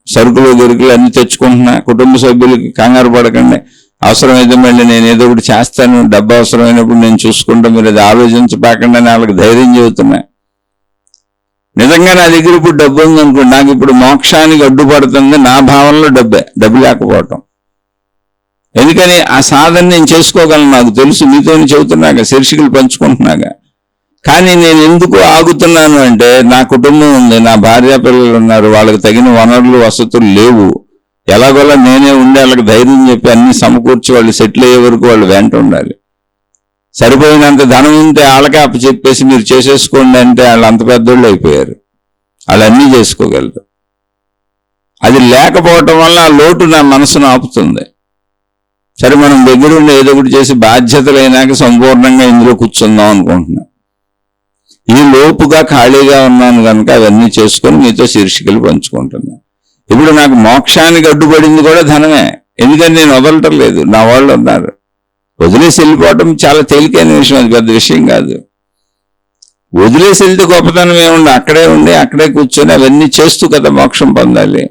Speaker 1: సరుకులు గొరుకులు అన్ని తెచ్చుకుంటున్నా. కుటుంబ సభ్యులకి కంగారు పడకండి, అవసరమైతే మళ్ళీ నేను ఏదో ఒకటి చేస్తాను, డబ్బు అవసరమైనప్పుడు నేను చూసుకుంటా, మీరు అది ఆలోచించపాకుండా వాళ్ళకి ధైర్యం చెబుతున్నా. నిజంగా నా దగ్గర ఇప్పుడు డబ్బు ఉందనుకోండి, నాకు ఇప్పుడు మోక్షానికి అడ్డుపడుతుంది నా భావనలో డబ్బు లేకపోవటం. ఎందుకని ఆ సాధన నేను చేసుకోగలను, నాకు తెలుసు. మీతోని చెబుతున్నాగా, శీర్షికలు పంచుకుంటున్నాగా. కానీ నేను ఎందుకు ఆగుతున్నాను అంటే, నా కుటుంబం ఉంది, నా భార్య పిల్లలు ఉన్నారు, వాళ్ళకి తగిన వనరులు వసతులు లేవు. ఎలాగోలా నేనే ఉండి వాళ్ళకి ధైర్యం చెప్పి అన్ని సమకూర్చి వాళ్ళు సెటిల్ అయ్యే వరకు వాళ్ళు వెంట ఉండాలి. సరిపోయినంత ధనం ఉంటే వాళ్ళకే చెప్పేసి మీరు చేసేసుకోండి అంటే వాళ్ళు అంత పెద్దోళ్ళు అయిపోయారు, వాళ్ళు అన్నీ చేసుకోగలరు. అది లేకపోవటం వల్ల ఆ లోటు నా మనసును ఆపుతుంది. సరే, మనం దగ్గరుండి ఏదో ఒకటి చేసి బాధ్యతలైనాక సంపూర్ణంగా ఇందులో కూర్చుందాం అనుకుంటున్నా. ఈ లోపుగా ఖాళీగా ఉన్నాను కనుక అవన్నీ చేసుకొని మీతో శీర్షికలు పంచుకుంటున్నా. ఇప్పుడు నాకు మోక్షానికి అడ్డుపడింది కూడా ధనమే. ఎందుకని నేను వదలటం లేదు, నా వాళ్ళు ఉన్నారు. వదిలేసి వెళ్ళిపోవటం చాలా తేలికైన విషయం, అది పెద్ద విషయం కాదు. వదిలేసి వెళ్తే గొప్పతనం ఏముండి, అక్కడే ఉండి అక్కడే కూర్చొని అవన్నీ చేస్తూ కదా మోక్షం పొందాలి.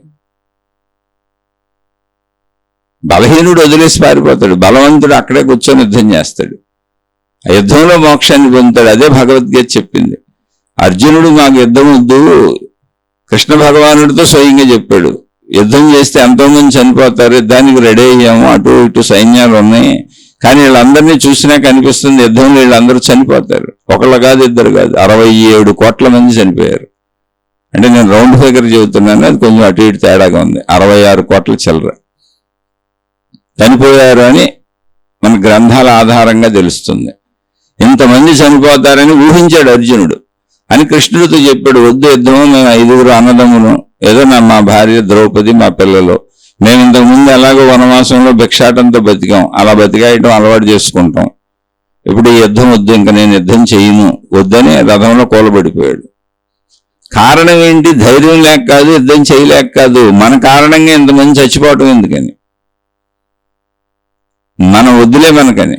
Speaker 1: బలహీనుడు వదిలేసి పారిపోతాడు, బలవంతుడు అక్కడే కూర్చొని యుద్ధం చేస్తాడు. ఆ యుద్ధంలో మోక్షాన్ని పొందుతాడు. అదే భగవద్గీత చెప్పింది. అర్జునుడు నాకు యుద్ధం వద్దు, కృష్ణ భగవానుడితో స్వయంగా చెప్పాడు, యుద్ధం చేస్తే ఎంతోమంది చనిపోతారు, యుద్ధానికి రెడీ అయ్యాము, అటు ఇటు సైన్యాలు ఉన్నాయి, కానీ వీళ్ళందరినీ చూసినాక అనిపిస్తుంది యుద్ధంలో వీళ్ళందరూ చనిపోతారు. ఒకళ్ళు కాదు, ఇద్దరు కాదు, 67 కోట్ల మంది చనిపోయారు. అంటే నేను రౌండ్ ఫిగర్ చెబుతున్నాను, అది కొంచెం అటు ఇటు తేడాగా ఉంది. 66 కోట్ల చిల్లర చనిపోయారు అని మన గ్రంథాల ఆధారంగా తెలుస్తుంది. ఇంతమంది చనిపోతారని ఊహించాడు అర్జునుడు. అని కృష్ణుడితో చెప్పాడు, వద్దు యుద్ధము, మేము 5 అన్నదమ్ములు, ఏదో మా భార్య ద్రౌపది, మా పిల్లలు, మేము ఇంతకుముందు ఎలాగో వనవాసంలో భిక్షాటంతో బతికాం, అలా బతికాయటం అలవాటు చేసుకుంటాం. ఇప్పుడు ఈ యుద్ధం వద్దు, ఇంకా నేను యుద్ధం చేయను, వద్దని రథంలో కూలబడిపోయాడు. కారణం ఏంటి? ధైర్యం లేక కాదు, యుద్ధం చేయలేక కాదు, మన కారణంగా ఇంతమంది చచ్చిపోవటం ఎందుకని, మనం వద్దులే మనకని.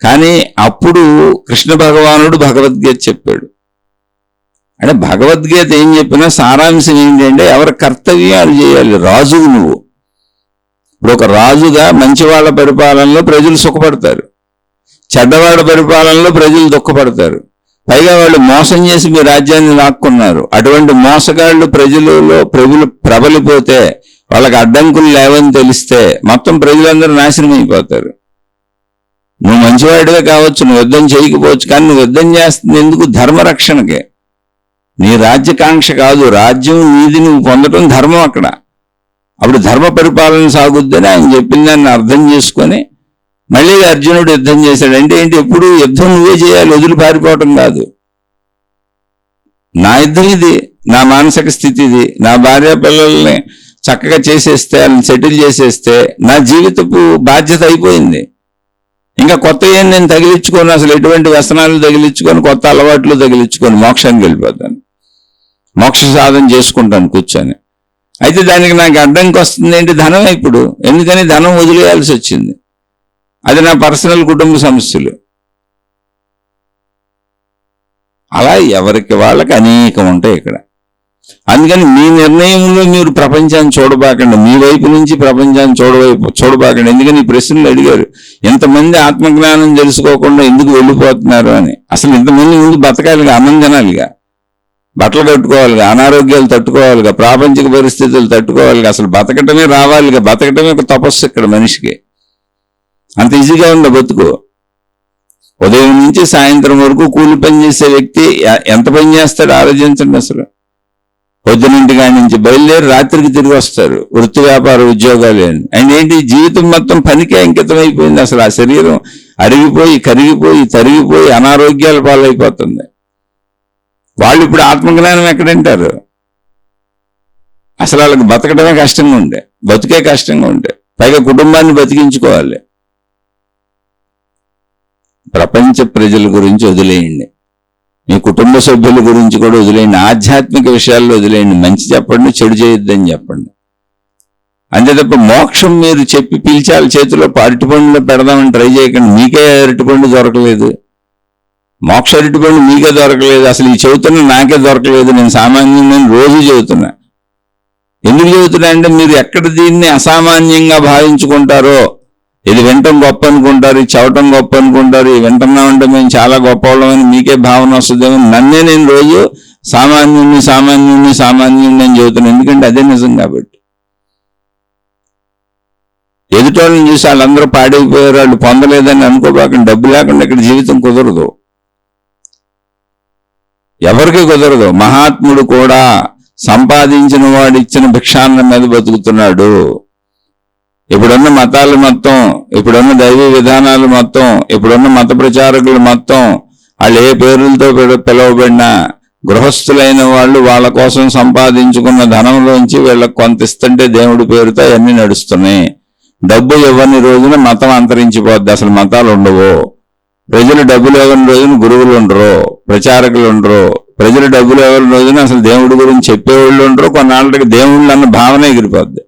Speaker 1: కానీ అప్పుడు కృష్ణ భగవానుడు భగవద్గీత చెప్పాడు. అంటే భగవద్గీత ఏం చెప్పినా సారాంశం ఏంటంటే, ఎవరి కర్తవ్యాలు చేయాలి. రాజువు నువ్వు. ఇప్పుడు ఒక రాజుగా మంచివాళ్ళ పరిపాలనలో ప్రజలు సుఖపడతారు, చెడ్డవాళ్ళ పరిపాలనలో ప్రజలు దుఃఖపడతారు. పైగా వాళ్ళు మోసం చేసి మీ రాజ్యాన్ని లాక్కున్నారు. అటువంటి మోసగాళ్ళు ప్రజలలో ప్రబలిపోతే, వాళ్ళకి అడ్డంకులు లేవని తెలిస్తే మొత్తం ప్రజలందరూ నాశనం అయిపోతారు. నువ్వు మంచివాడివే కావచ్చు, నువ్వు యుద్ధం చేయకపోవచ్చు, కానీ నువ్వు యుద్ధం చేస్తుంది ఎందుకు? ధర్మరక్షణకే. నీ రాజ్యకాంక్ష కాదు, రాజ్యం నీది, నువ్వు పొందటం ధర్మం అక్కడ. అప్పుడు ధర్మ పరిపాలన సాగుద్దని ఆయన చెప్పిన దాన్ని అర్థం చేసుకొని మళ్ళీ అర్జునుడు యుద్ధం చేశాడు. అంటే ఏంటి? ఎప్పుడు యుద్ధం నువ్వే చేయాలి, వదిలి పారిపోవటం కాదు. నా యుద్ధం ఇది, నా మానసిక స్థితి ఇది, నా భార్య పిల్లల్ని చక్కగా చేసేస్తే, వాళ్ళని సెటిల్ చేసేస్తే నా జీవితపు బాధ్యత అయిపోయింది. ఇంకా కొత్త ఏం నేను తగిలించుకొని, అసలు ఎటువంటి వ్యసనాలు తగిలించుకొని, కొత్త అలవాట్లు తగిలించుకొని మోక్షానికి వెళ్ళిపోతాను, మోక్ష సాధన చేసుకుంటాను కూర్చొని. అయితే దానికి నాకు అడ్డంకి వస్తుంది ఏంటి? ధనమే. ఇప్పుడు ఎందుకని ధనం వదిలేయాల్సి వచ్చింది? అది నా పర్సనల్ కుటుంబ సమస్యలు. అలా ఎవరికి వాళ్ళకి అనేకం ఉంటాయి ఇక్కడ. అందుకని మీ నిర్ణయంలో మీరు ప్రపంచాన్ని చూడబాకండి, మీ వైపు నుంచి ప్రపంచాన్ని చూడబాకండి. ఎందుకని ఈ ప్రశ్నలు అడిగారు, ఎంతమంది ఆత్మజ్ఞానం తెలుసుకోకుండా ఎందుకు వెళ్ళిపోతున్నారు అని. అసలు ఇంతమంది ముందు బతకాలిగా, అన్నం తినాలిగా, బట్టలు కట్టుకోవాలిగా, అనారోగ్యాలు తట్టుకోవాలిగా, ప్రాపంచిక పరిస్థితులు తట్టుకోవాలిగా, అసలు బతకటమే రావాలిగా. బతకటమే ఒక తపస్సు ఇక్కడ మనిషికి. అంత ఈజీగా ఉందా బతుకు? ఉదయం నుంచి సాయంత్రం వరకు కూలి పని చేసే వ్యక్తి ఎంత పని చేస్తాడో ఆలోచించండి. అసలు పొద్దునింటి కాడి నుంచి బయలుదేరి రాత్రికి తిరిగి వస్తారు, వృత్తి వ్యాపార ఉద్యోగాలు అని. ఆయన ఏంటి, జీవితం మొత్తం పనికే అంకితం అయిపోయింది. అసలు ఆ శరీరం అరిగిపోయి కరిగిపోయి తరిగిపోయి అనారోగ్యాల పాలైపోతుంది. వాళ్ళు ఇప్పుడు ఆత్మజ్ఞానం ఎక్కడంటారు? అసలు వాళ్ళకి బతకడమే కష్టంగా ఉండే, బతుకే కష్టంగా ఉండే, పైగా కుటుంబాన్ని బతికించుకోవాలి. ప్రపంచ ప్రజల గురించి వదిలేయండి, మీ కుటుంబ సభ్యుల గురించి కూడా వదిలేయండి, ఆధ్యాత్మిక విషయాల్లో వదిలేయండి. మంచి చెప్పండి, చెడు చేయొద్దని చెప్పండి. అంతే తప్ప మోక్షం మీరు చెప్పి పిలిచాలి చేతిలో అరటిపండులో పెడదామని ట్రై చేయకండి. మీకే అరటిపండు దొరకలేదు, మోక్ష అరటిపండు మీకే దొరకలేదు. అసలు ఈ చెబుతున్నా నాకే దొరకలేదు. నేను సామాన్యం రోజు చెబుతున్నా. ఎందుకు చెబుతున్నా అంటే మీరు ఎక్కడ దీన్ని అసామాన్యంగా భావించుకుంటారో, ఇది వింటం గొప్ప అనుకుంటారు, ఇది చవటం గొప్ప అనుకుంటారు, ఇది వింటున్నామంటే మేము చాలా గొప్పవాళ్ళమని మీకే భావన వస్తుందేమో. నన్నే నేను రోజు సామాన్యుణ్ణి సామాన్యుణ్ణి సామాన్యుణ్ణి అని చెబుతున్నాను, ఎందుకంటే అదే నిజం కాబట్టి. ఎదుటోళ్ళని చూసి వాళ్ళందరూ పాడైపోయారు, వాళ్ళు పొందలేదని అనుకోబాకండి. డబ్బు లేకుండా ఇక్కడ జీవితం కుదరదు, ఎవరికి కుదరదు. మహాత్ముడు కూడా సంపాదించిన వాడు ఇచ్చిన భిక్షాన్న మీద బతుకుతున్నాడు. ఇప్పుడున్న మతాలు మొత్తం, ఇప్పుడున్న దైవ విధానాలు మొత్తం, ఇప్పుడున్న మత ప్రచారకులు మొత్తం, వాళ్ళు ఏ పేర్లతో పిలువబడినా గృహస్థులైన వాళ్ళు వాళ్ళ కోసం సంపాదించుకున్న ధనంలోంచి వీళ్ళకి కొంత ఇస్తుంటే దేవుడి పేరుతో అవన్నీ నడుస్తున్నాయి. డబ్బు ఇవ్వని రోజున మతం అంతరించిపోద్ది, అసలు మతాలు ఉండవు. ప్రజలు డబ్బులు ఇవ్వని రోజున గురువులు ఉండరు, ప్రచారకులు ఉండరు. ప్రజలు డబ్బులు ఇవ్వని రోజున అసలు దేవుడి గురించి చెప్పేవాళ్ళు ఉండరు. కొన్నాళ్ళకి దేవుళ్ళు అన్న భావన ఎగిరిపోద్ది.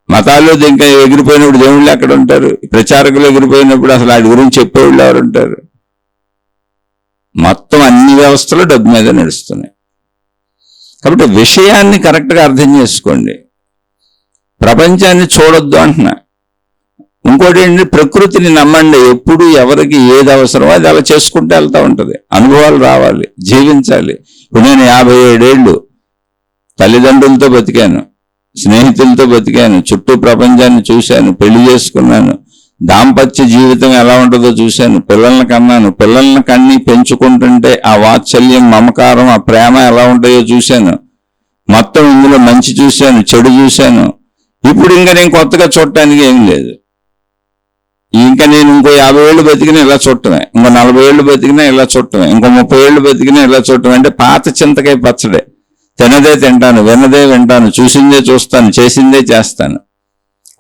Speaker 1: మతాల్లో ఇంకా ఎగిరిపోయినప్పుడు దేవుళ్ళు ఎక్కడ ఉంటారు? ప్రచారకులు ఎగిరిపోయినప్పుడు అసలు వాటి గురించి చెప్పేవాళ్ళు ఎవరు ఉంటారు? మొత్తం అన్ని వ్యవస్థలు డబ్బు మీద నడుస్తున్నాయి. కాబట్టి విషయాన్ని కరెక్ట్గా అర్థం చేసుకోండి. ప్రపంచాన్ని చూడొద్దు అంటున్నా. ఇంకోటి ఏంటి, ప్రకృతిని నమ్మండి. ఎప్పుడు ఎవరికి ఏది అవసరమో అది అలా చేసుకుంటూ వెళ్తూ ఉంటుంది. అనుభవాలు రావాలి, జీవించాలి. ఇప్పుడు నేను 57 ఏళ్ళు తల్లిదండ్రులతో బతికాను, స్నేహితులతో బతికాను, చుట్టూ ప్రపంచాన్ని చూశాను, పెళ్లి చేసుకున్నాను, దాంపత్య జీవితం ఎలా ఉంటుందో చూశాను, పిల్లల్ని కన్నాను. పిల్లల్ని కన్ని పెంచుకుంటుంటే ఆ వాత్సల్యం, మమకారం, ఆ ప్రేమ ఎలా ఉంటాయో చూశాను. మొత్తం ఇందులో మంచి చూశాను, చెడు చూశాను. ఇప్పుడు ఇంకా నేను కొత్తగా చూడటానికి ఏం లేదు. ఇంకా నేను ఇంకో 50 ఏళ్ళు బతికినా ఇలా చూడటమే, ఇంకో 40 ఏళ్ళు బతికినా ఇలా చూడటమే, ఇంకో 30 ఏళ్ళు బతికినా ఇలా చూడటమే. అంటే పాత చింతకాయ పచ్చడే. తినదే తింటాను, విన్నదే వింటాను, చూసిందే చూస్తాను, చేసిందే చేస్తాను,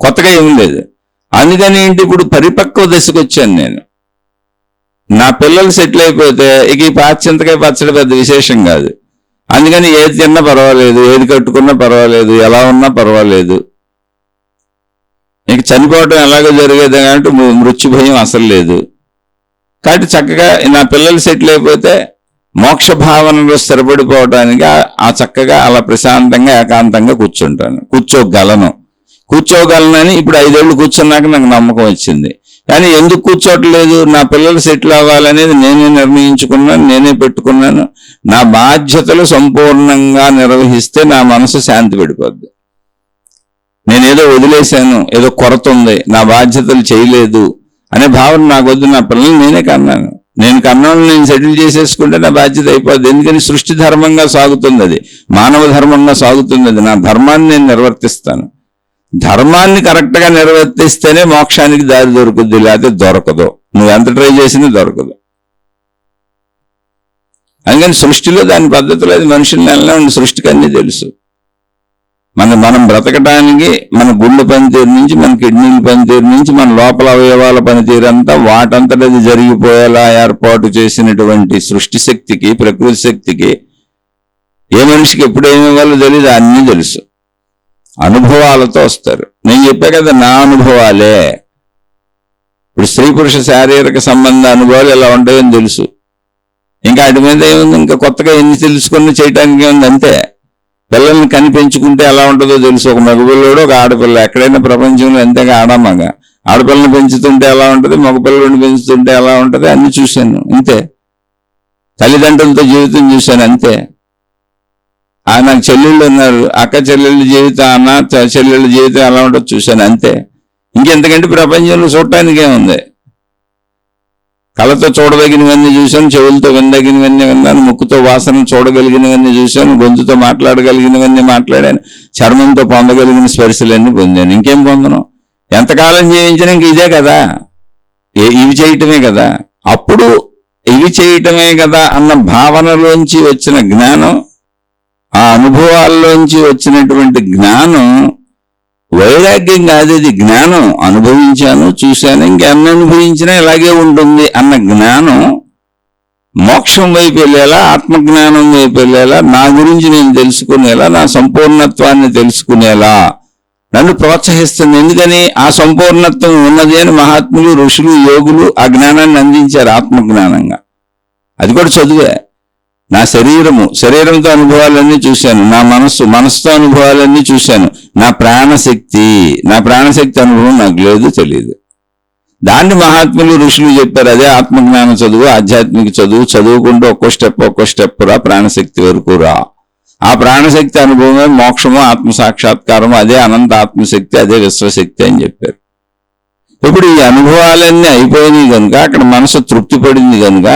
Speaker 1: కొత్తగా ఏమీ లేదు. అందుకని ఏంటి, ఇప్పుడు పరిపక్వ దశకు వచ్చాను నేను. నా పిల్లలు సెటిల్ అయిపోతే ఇక ఈ పాత చింతకాయ పచ్చడి పెద్ద విశేషం కాదు. అందుకని ఏది తిన్నా పర్వాలేదు, ఏది కట్టుకున్నా పర్వాలేదు, ఎలా ఉన్నా పర్వాలేదు. ఇక చనిపోవటం ఎలాగో జరిగేది కాబట్టి మృత్యు భయం అసలు లేదు. కాబట్టి చక్కగా నా పిల్లలు సెటిల్ అయిపోతే మోక్ష భావనలో స్థిరపడిపోవటానికి ఆ చక్కగా అలా ప్రశాంతంగా ఏకాంతంగా కూర్చోగలనని ఇప్పుడు 5 ఏళ్ళు కూర్చున్నాక నాకు నమ్మకం వచ్చింది. కానీ ఎందుకు కూర్చోట్లేదు, నా పిల్లలు సెటిల్ అవ్వాలనేది నేనే నిర్ణయించుకున్నాను, నేనే పెట్టుకున్నాను. నా బాధ్యతలు సంపూర్ణంగా నిర్వహిస్తే నా మనసు శాంతి పడిపోద్ది. నేనేదో వదిలేశాను, ఏదో కొరత ఉంది, నా బాధ్యతలు చేయలేదు అనే భావన నాకు వద్దు. నా పిల్లల్ని నేనే కన్నాను, నేను కన్నాను, నేను సెటిల్ చేసేసుకుంటే నా బాధ్యత అయిపోద్ది. ఎందుకని సృష్టి ధర్మంగా సాగుతుంది, అది మానవ ధర్మంగా సాగుతుంది. అది నా ధర్మాన్ని నేను నిర్వర్తిస్తాను. ధర్మాన్ని కరెక్ట్గా నిర్వర్తిస్తేనే మోక్షానికి దారి దొరుకుద్ది, లేకపోతే దొరకదు. నువ్వు ఎంత ట్రై చేసినా దొరకదు. అందుకని సృష్టిలో దాని పద్ధతిలో అది మనుషుల్ని ఎలా ఉంది, సృష్టికి అన్నీ తెలుసు. మనం బ్రతకడానికి మన గుండె పనితీరు నుంచి, మన కిడ్నీల పనితీరు నుంచి, మన లోపల అవయవాల పనితీరు అంతా వాటంతటది జరిగిపోయేలా ఏర్పాటు చేసినటువంటి సృష్టి శక్తికి, ప్రకృతి శక్తికి ఏ మనిషికి ఎప్పుడు ఏమి ఇవ్వాలో తెలియదు, అన్నీ తెలుసు. అనుభవాలతో వస్తారు. నేను చెప్పా కదా, నా అనుభవాలే. ఇప్పుడు స్త్రీ పురుష శారీరక సంబంధ అనుభవాలు ఎలా ఉంటాయని తెలుసు. ఇంకా వాటి మీద ఏముంది, ఇంకా కొత్తగా ఎన్ని తెలుసుకుని చేయడానికి ఏముంది, అంతే. పిల్లల్ని కనిపెంచుకుంటే ఎలా ఉంటుందో తెలుసు. ఒక మగపిల్లడు ఒక ఆడపిల్ల ఎక్కడైనా ప్రపంచంలో ఎంతగా ఆడమగ. ఆడపిల్లని పెంచుతుంటే ఎలా ఉంటుంది, మగపిల్లడిని పెంచుతుంటే ఎలా ఉంటుంది అన్ని చూశాను, అంతే. తల్లిదండ్రులతో జీవితం చూశాను, అంతే. నాకు చెల్లెళ్ళు ఉన్నారు, అక్క చెల్లెళ్ళ జీవితం, అన్న చెల్లెళ్ళ జీవితం ఎలా ఉంటుందో చూశాను, అంతే. ఇంకెంతకంటే ప్రపంచంలో చూడటానికి ఏముంది. కళ్ళతో చూడదగినవన్నీ చూశాను, చెవులతో వినదగినవన్నీ విన్నాను, ముక్కుతో వాసన చూడగలిగినవన్నీ చూశాను, గొంతుతో మాట్లాడగలిగినవన్నీ మాట్లాడాను, చర్మంతో పొందగలిగిన స్పర్శలన్నీ పొందాను. ఇంకేం పొందను? ఎంతకాలం జీవించినా ఇంక ఇదే కదా, ఇవి చేయటమే కదా. అప్పుడు ఇవి చేయటమే కదా అన్న భావనలోంచి వచ్చిన జ్ఞానం, ఆ అనుభవాల్లోంచి వచ్చినటువంటి జ్ఞానం వైరాగ్యం కాదు, ఇది జ్ఞానం. అనుభవించాను, చూశాను, ఇంకెన్ని అనుభవించినా ఇలాగే ఉంటుంది అన్న జ్ఞానం మోక్షం వైపు వెళ్ళేలా, ఆత్మజ్ఞానం వైపు వెళ్ళేలా, నా గురించి నేను తెలుసుకునేలా, నా సంపూర్ణత్వాన్ని తెలుసుకునేలా నన్ను ప్రోత్సహిస్తుంది. ఎందుకని? ఆ సంపూర్ణత్వం ఉన్నది అని మహాత్ములు, ఋషులు, యోగులు ఆ జ్ఞానాన్ని అందించారు ఆత్మజ్ఞానంగా. అది కూడా చదువే. నా శరీరంతో అనుభవాలన్నీ చూశాను, నా మనస్సుతో అనుభవాలన్నీ చూశాను, నా ప్రాణశక్తి అనుభవం నాకు లేదు, తెలియదు. దాన్ని మహాత్ములు, ఋషులు చెప్పారు. అదే ఆత్మజ్ఞాన చదువు, ఆధ్యాత్మిక చదువు. చదువుకుంటూ ఒక్కో స్టెప్ రా, ప్రాణశక్తి వరకు రా. ఆ ప్రాణశక్తి అనుభవమే మోక్షము, ఆత్మసాక్షాత్కారము. అదే అనంత ఆత్మశక్తి, అదే విశ్వశక్తి అని చెప్పారు. ఇప్పుడు ఈ అనుభవాలన్నీ అయిపోయినాయి కనుక, అక్కడ మనసు తృప్తి పడింది కనుక,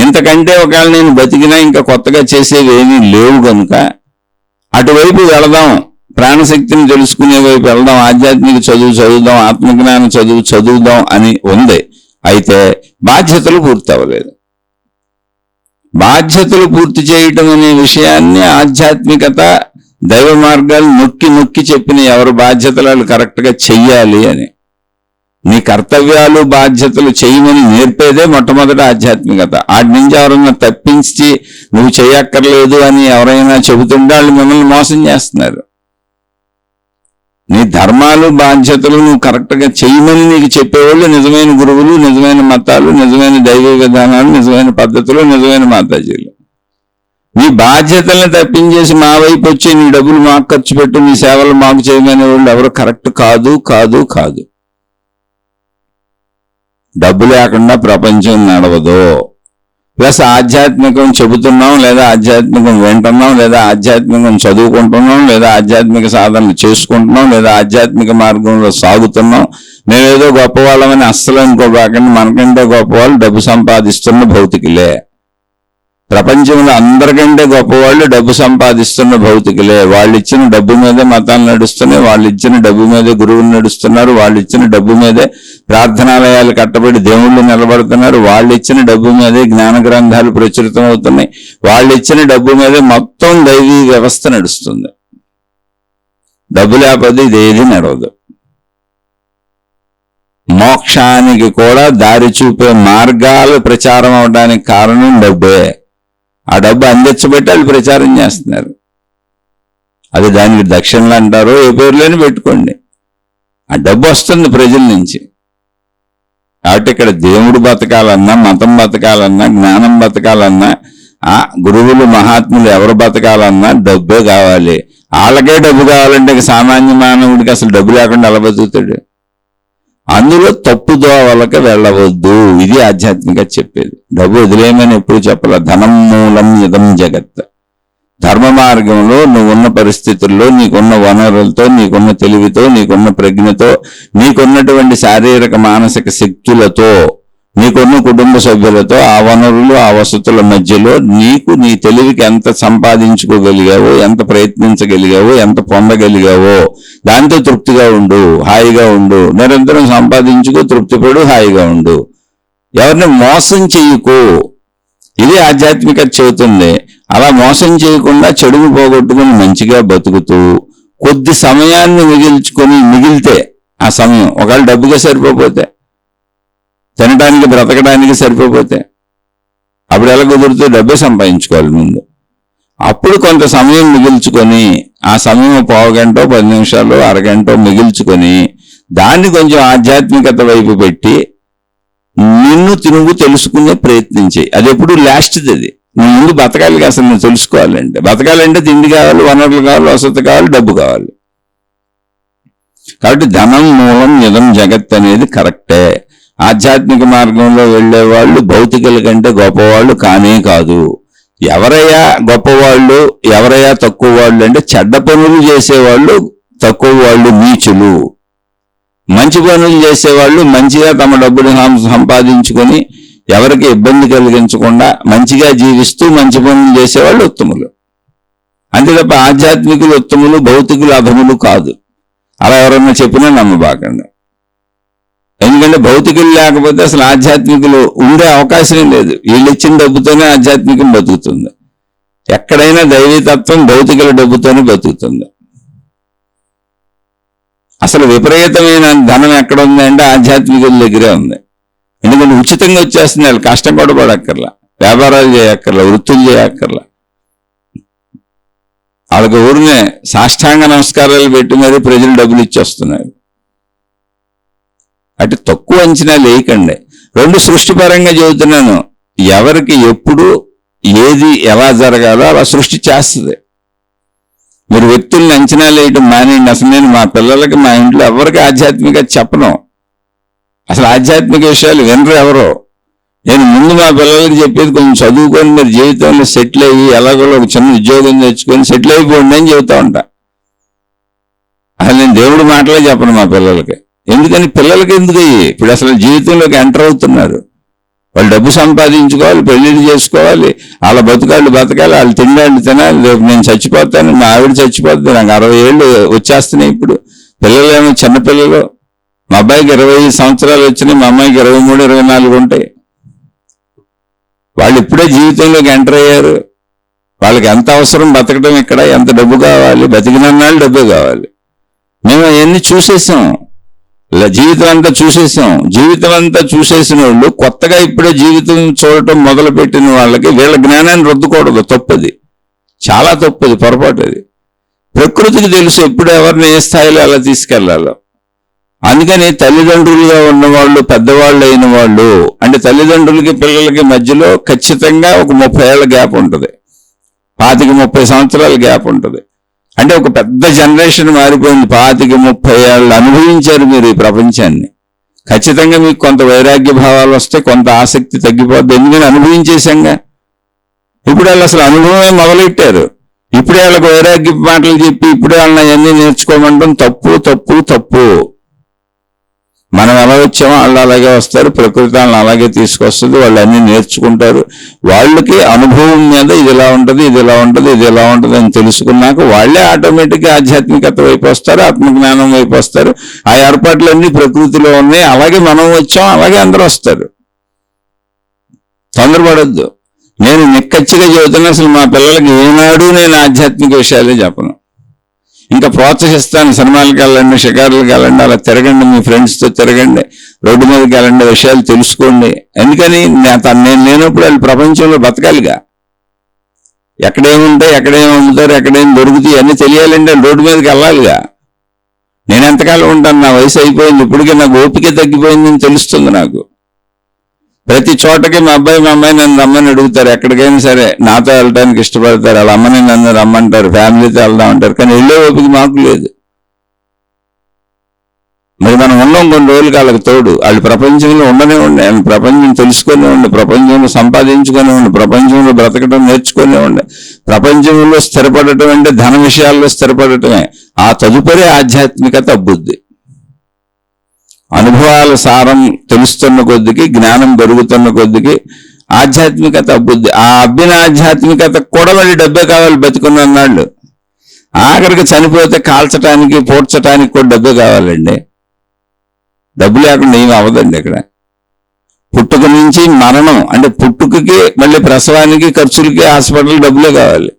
Speaker 1: ఇంతకంటే ఒకవేళ నేను బతికినా ఇంకా కొత్తగా చేసేవి ఏమీ లేవు కనుక అటువైపు వెళదాం, ప్రాణశక్తిని తెలుసుకునే వైపు వెళదాం, ఆధ్యాత్మిక చదువు చదువుదాం, ఆత్మజ్ఞాన చదువు చదువుదాం అని ఉంది. అయితే బాధ్యతలు పూర్తి అవ్వలేదు. బాధ్యతలు పూర్తి చేయటం అనే విషయాన్ని ఆధ్యాత్మికత, దైవ మార్గాలు నొక్కి చెప్పిన ఎవరు బాధ్యతలు వాళ్ళు కరెక్ట్గా చెయ్యాలి అని. నీ కర్తవ్యాలు, బాధ్యతలు చేయమని నేర్పేదే మొట్టమొదటి ఆధ్యాత్మికత. వాటి నుంచి ఎవరన్నా తప్పించి నువ్వు చేయక్కర్లేదు అని ఎవరైనా చెబుతుంటే వాళ్ళు మిమ్మల్ని మోసం చేస్తున్నారు. నీ ధర్మాలు, బాధ్యతలు నువ్వు కరెక్ట్గా చేయమని నీకు చెప్పేవాళ్ళు నిజమైన గురువులు, నిజమైన మతాలు, నిజమైన దైవ విధానాలు, నిజమైన పద్ధతులు, నిజమైన మాతాజీలు. నీ బాధ్యతల్ని తప్పించేసి మా వైపు వచ్చి నీ డబ్బులు మాకు ఖర్చు పెట్టు, నీ సేవలు మాకు చేయమనే వాళ్ళు ఎవరు కరెక్ట్ కాదు. డబ్బు లేకుండా ప్రపంచం నడవదు. ప్లస్ ఆధ్యాత్మికం చెబుతున్నాం, లేదా ఆధ్యాత్మికం వింటున్నాం, లేదా ఆధ్యాత్మికం చదువుకుంటున్నాం, లేదా ఆధ్యాత్మిక సాధనలు చేసుకుంటున్నాం, లేదా ఆధ్యాత్మిక మార్గంలో సాగుతున్నాం. మేమేదో గొప్పవాళ్ళమని అస్సలు అనుకోబాకండి. మనకంటే గొప్పవాళ్ళు డబ్బు సంపాదిస్తున్న భౌతికులే. ప్రపంచంలో అందరికంటే గొప్పవాళ్ళు డబ్బు సంపాదిస్తున్న భౌతికులే. వాళ్ళు ఇచ్చిన డబ్బు మీదే మతాలు నడుస్తున్నాయి, వాళ్ళు ఇచ్చిన డబ్బు మీదే గురువులు నడుస్తున్నారు, వాళ్ళు ఇచ్చిన డబ్బు మీదే ప్రార్థనాలయాలు కట్టబడి దేవుళ్ళు నిలబడుతున్నారు, వాళ్ళు ఇచ్చిన డబ్బు మీదే జ్ఞాన గ్రంథాలు ప్రచురితం అవుతున్నాయి, వాళ్ళు ఇచ్చిన డబ్బు మీదే మొత్తం దైవీ వ్యవస్థ నడుస్తుంది. డబ్బు లేకపోతే ఇదేది నడవదు. మోక్షానికి కూడా దారి చూపే మార్గాలు ప్రచారం అవడానికి కారణం డబ్బే. ఆ డబ్బు అందించబెట్టి వాళ్ళు ప్రచారం చేస్తున్నారు. అది దానికి దక్షిణలు అంటారో ఏ పేర్లేని పెట్టుకోండి, ఆ డబ్బు వస్తుంది ప్రజల నుంచి. కాబట్టి ఇక్కడ దేవుడు బతకాలన్నా, మతం బతకాలన్నా, జ్ఞానం బతకాలన్నా, ఆ గురువులు, మహాత్ములు ఎవరు బతకాలన్నా డబ్బే కావాలి. వాళ్ళకే డబ్బు కావాలంటే సామాన్య మానవుడికి అసలు డబ్బు లేకుండా ఎలా బతుకుతాడు? అందులో తప్పుదోవలకు వెళ్ళవద్దు. ఇది ఆధ్యాత్మిక చెప్పేది. డబ్బు వదిలేయమని ఎప్పుడు చెప్పాల. ధనం మూలం ఇదం జగత్. ధర్మ మార్గంలో నువ్వున్న పరిస్థితుల్లో, నీకున్న వనరులతో, నీకున్న తెలివితో, నీకున్న ప్రజ్ఞతో, నీకున్నటువంటి శారీరక మానసిక శక్తులతో, నీకున్న కుటుంబ సభ్యులతో, ఆ వనరులు, ఆ వసతుల మధ్యలో నీకు నీ తెలివికి ఎంత సంపాదించుకోగలిగావో, ఎంత ప్రయత్నించగలిగావో, ఎంత పొందగలిగావో దాంతో తృప్తిగా ఉండు, హాయిగా ఉండు. నిరంతరం సంపాదించుకో, తృప్తిపడు, హాయిగా ఉండు. ఎవరిని మోసం చెయ్యకు. ఇది ఆధ్యాత్మికత చెబుతుంది. అలా మోసం చేయకుండా చెడుగు పోగొట్టుకుని మంచిగా బతుకుతూ కొద్ది సమయాన్ని మిగిలితే ఆ సమయం ఒకవేళ డబ్బుగా సరిపోతే, తినడానికి బ్రతకడానికి సరిపోతే అప్పుడు ఎలా కుదురుతూ డబ్బే సంపాదించుకోవాలి ముందు. అప్పుడు కొంత సమయం మిగిల్చుకొని, ఆ సమయం పావు గంట, 10 నిమిషాలు, అరగంట మిగిల్చుకొని దాన్ని కొంచెం ఆధ్యాత్మికత వైపు పెట్టి నిన్ను నువ్వు తెలుసుకునే ప్రయత్నం చేయి. అది ఎప్పుడు లాస్ట్ది. అది నువ్వు ముందు బతకాలి. అసలు నువ్వు తెలుసుకోవాలంటే, బతకాలంటే తిండి కావాలి, వనరులు కావాలి, వసతి కావాలి, డబ్బు కావాలి. కాబట్టి ధనం మూలం ఇదం జగత్ అనేది కరెక్టే. ఆధ్యాత్మిక మార్గంలో వెళ్లే వాళ్ళు భౌతికుల కంటే గొప్పవాళ్ళు కానే కాదు. ఎవరయ్యా గొప్పవాళ్ళు, ఎవరయ్యా తక్కువ వాళ్ళు అంటే చెడ్డ పనులు చేసేవాళ్ళు తక్కువ వాళ్ళు, నీచులు. మంచి పనులు చేసేవాళ్ళు మంచిగా తమ డబ్బులు సంపాదించుకొని ఎవరికి ఇబ్బంది కలిగించకుండా మంచిగా జీవిస్తూ మంచి పనులు చేసేవాళ్ళు ఉత్తములు. అంతే తప్ప ఆధ్యాత్మికులు ఉత్తములు, భౌతికులు అధములు కాదు. అలా ఎవరన్నా చెప్పినా నమ్మబాకండి. ఎందుకంటే భౌతికులు లేకపోతే అసలు ఆధ్యాత్మికులు ఉండే అవకాశమే లేదు. వీళ్ళు ఇచ్చిన డబ్బుతోనే ఆధ్యాత్మికం బతుకుతుంది. ఎక్కడైనా దైవీతత్వం భౌతికుల డబ్బుతోనే బతుకుతుంది. అసలు విపరీతమైన ధనం ఎక్కడ ఉంది అంటే ఆధ్యాత్మికుల దగ్గరే ఉంది. ఎందుకంటే ఉచితంగా వచ్చేస్తుంది. వాళ్ళు కష్టం కూడా పడక్కర్లా, వ్యాపారాలు చేయక్కర్లా, వృత్తులు చేయక్కర్లా. వాళ్ళకి ఊరినే సాష్టాంగ నమస్కారాలు పెట్టి మరీ ప్రజలు డబ్బులు ఇచ్చేస్తున్నారు. అటు తక్కువ అంచనా లేకండి. రెండు సృష్టిపరంగా చెబుతున్నాను. ఎవరికి ఎప్పుడు ఏది ఎలా జరగాలో అలా సృష్టి చేస్తుంది. మీరు వ్యక్తుల్ని అంచనా వేయటం మానేయండి. అసలు నేను మా పిల్లలకి మా ఇంట్లో ఎవరికి ఆధ్యాత్మిక చెప్పను. అసలు ఆధ్యాత్మిక విషయాలు వినరు ఎవరో. నేను ముందు మా పిల్లలకి చెప్పేది కొంచెం చదువుకొని మీరు జీవితంలో సెటిల్ అయ్యి ఎలాగో ఒక చిన్న ఉద్యోగం తెచ్చుకొని సెటిల్ అయిపోండి అని చెబుతా ఉంటా. అసలు నేను దేవుడి మాటలే చెప్పను మా పిల్లలకి. ఎందుకని పిల్లలకి ఎందుకు ఇప్పుడు అసలు జీవితంలోకి ఎంటర్ అవుతున్నారు. వాళ్ళు డబ్బు సంపాదించుకోవాలి, పెళ్లిళ్ళు చేసుకోవాలి, వాళ్ళ బతుకాళ్ళు బతకాలి, వాళ్ళు తిండాళ్ళు తినాలి. రేపు నేను చచ్చిపోతాను, మా ఆవిడ చచ్చిపోతుంది, నాకు 60 ఏళ్ళు వచ్చేస్తున్నాయి. ఇప్పుడు పిల్లలేమో చిన్నపిల్లలు. మా అబ్బాయికి 25 సంవత్సరాలు వచ్చినాయి, మా అమ్మాయికి 23, 24 ఉంటాయి. వాళ్ళు ఇప్పుడే జీవితంలోకి ఎంటర్ అయ్యారు. వాళ్ళకి ఎంత అవసరం బతకడం, ఇక్కడ ఎంత డబ్బు కావాలి, బతికినన్నాళ్ళు డబ్బే కావాలి. మేము అవన్నీ చూసేసాం. జీవితం అంతా చూసేసాం. జీవితం అంతా చూసేసిన వాళ్ళు కొత్తగా ఇప్పుడే జీవితం చూడటం మొదలుపెట్టిన వాళ్ళకి వీళ్ళ జ్ఞానాన్ని రుద్దుకూడదు. తప్పది, చాలా తప్పది, పొరపాటు. అది ప్రకృతికి తెలుసు ఎప్పుడు ఎవరిని ఏ స్థాయిలో ఎలా తీసుకెళ్లాలో. అందుకని తల్లిదండ్రులుగా ఉన్నవాళ్ళు, పెద్దవాళ్ళు అయిన వాళ్ళు అంటే తల్లిదండ్రులకి పిల్లలకి మధ్యలో ఖచ్చితంగా ఒక 30 ఏళ్ల గ్యాప్ ఉంటుంది. 25-30 సంవత్సరాల గ్యాప్ ఉంటుంది. అంటే ఒక పెద్ద జనరేషన్ మారిపోయింది. 25-30 ఏళ్ళు అనుభవించారు మీరు ఈ ప్రపంచాన్ని. ఖచ్చితంగా మీకు కొంత వైరాగ్య భావాలు వస్తాయి, కొంత ఆసక్తి తగ్గిపోద్ది. ఎందుకని అనుభవించేశాంగా. ఇప్పుడు వాళ్ళు అసలు అనుభవమే మొదలెట్టారు. ఇప్పుడే వాళ్ళకి వైరాగ్య మాటలు చెప్పి ఇప్పుడే వాళ్ళని అవన్నీ నేర్చుకోమంటాం తప్పు తప్పు తప్పు. మనం ఎలా వచ్చామో వాళ్ళు అలాగే వస్తారు. ప్రకృతి వాళ్ళని అలాగే తీసుకొస్తుంది. వాళ్ళు అన్నీ నేర్చుకుంటారు. వాళ్ళకి అనుభవం మీద ఇది ఎలా ఉంటుంది, ఇది ఎలా ఉంటుంది, ఇది ఎలా ఉంటుంది అని తెలుసుకున్నాక వాళ్ళే ఆటోమేటిక్గా ఆధ్యాత్మికత వైపు వస్తారు, ఆత్మజ్ఞానం వైపు వస్తారు. ఆ ఏర్పాట్లన్నీ ప్రకృతిలో ఉన్నాయి. అలాగే మనం వచ్చాం, అలాగే అందరూ వస్తారు. తొందరపడద్దు. నేను నిక్కచ్చిగా చెబుతున్నా. అసలు మా పిల్లలకి ఏనాడు నేను ఆధ్యాత్మిక విషయాలే చెప్పను. ఇంకా ప్రోత్సహిస్తాను. సినిమాలకు వెళ్ళండి, షికారులకు వెళ్ళండి, అలా తిరగండి, మీ ఫ్రెండ్స్తో తిరగండి, రోడ్డు మీదకి వెళ్ళండి, విషయాలు తెలుసుకోండి. ఎందుకని నేను లేనప్పుడు వాళ్ళు ప్రపంచంలో బతకాలిగా. ఎక్కడేముంటాయి, ఎక్కడేమి అమ్ముతారు, ఎక్కడేమి దొరుకుతాయి అన్నీ తెలియాలంటే రోడ్డు మీదకి వెళ్ళాలిగా. నేను ఎంతకాలం ఉంటాను? నా వయసు అయిపోయింది. ఇప్పటికే నాకు ఓపిక తగ్గిపోయిందని తెలుస్తుంది నాకు. ప్రతి చోటకి మా అబ్బాయి మా అమ్మాయి నన్ను రమ్మని అడుగుతారు. ఎక్కడికైనా సరే నాతో వెళ్ళడానికి ఇష్టపడతారు. వాళ్ళ అమ్మని నన్ను రమ్మంటారు, ఫ్యామిలీతో వెళ్దామంటారు. కానీ వెళ్ళే ఓపిక మాకు లేదు. మరి మనం ఉన్నాం కొన్ని రోజులకి వాళ్ళకి తోడు. వాళ్ళు ప్రపంచంలో ఉండనే ఉండే, ప్రపంచం తెలుసుకునే ఉండే, ప్రపంచంలో సంపాదించుకునే ఉండే, ప్రపంచంలో బ్రతకడం నేర్చుకునే ఉండే. ప్రపంచంలో స్థిరపడటం అంటే ధన విషయాల్లో స్థిరపడటమే. ఆ తదుపరి ఆధ్యాత్మికత అబ్బుద్ది. అనుభవాల సారం తెలుస్తున్న కొద్దికి, జ్ఞానం పెరుగుతున్న కొద్దికి ఆధ్యాత్మికత అబ్బుద్ది. ఆ అబ్బిన ఆధ్యాత్మికత కూడా మళ్ళీ డబ్బే కావాలి బతికున్న అన్నాళ్ళు. ఆఖరికి చనిపోతే కాల్చడానికి, పూడ్చడానికి కూడా డబ్బే కావాలండి. డబ్బు లేకుండా ఏమి అవ్వదండి ఇక్కడ. పుట్టుక నుంచి మరణం అంటే పుట్టుకకి మళ్ళీ ప్రసవానికి, ఖర్చులకి, హాస్పిటల్ డబ్బులే కావాలి.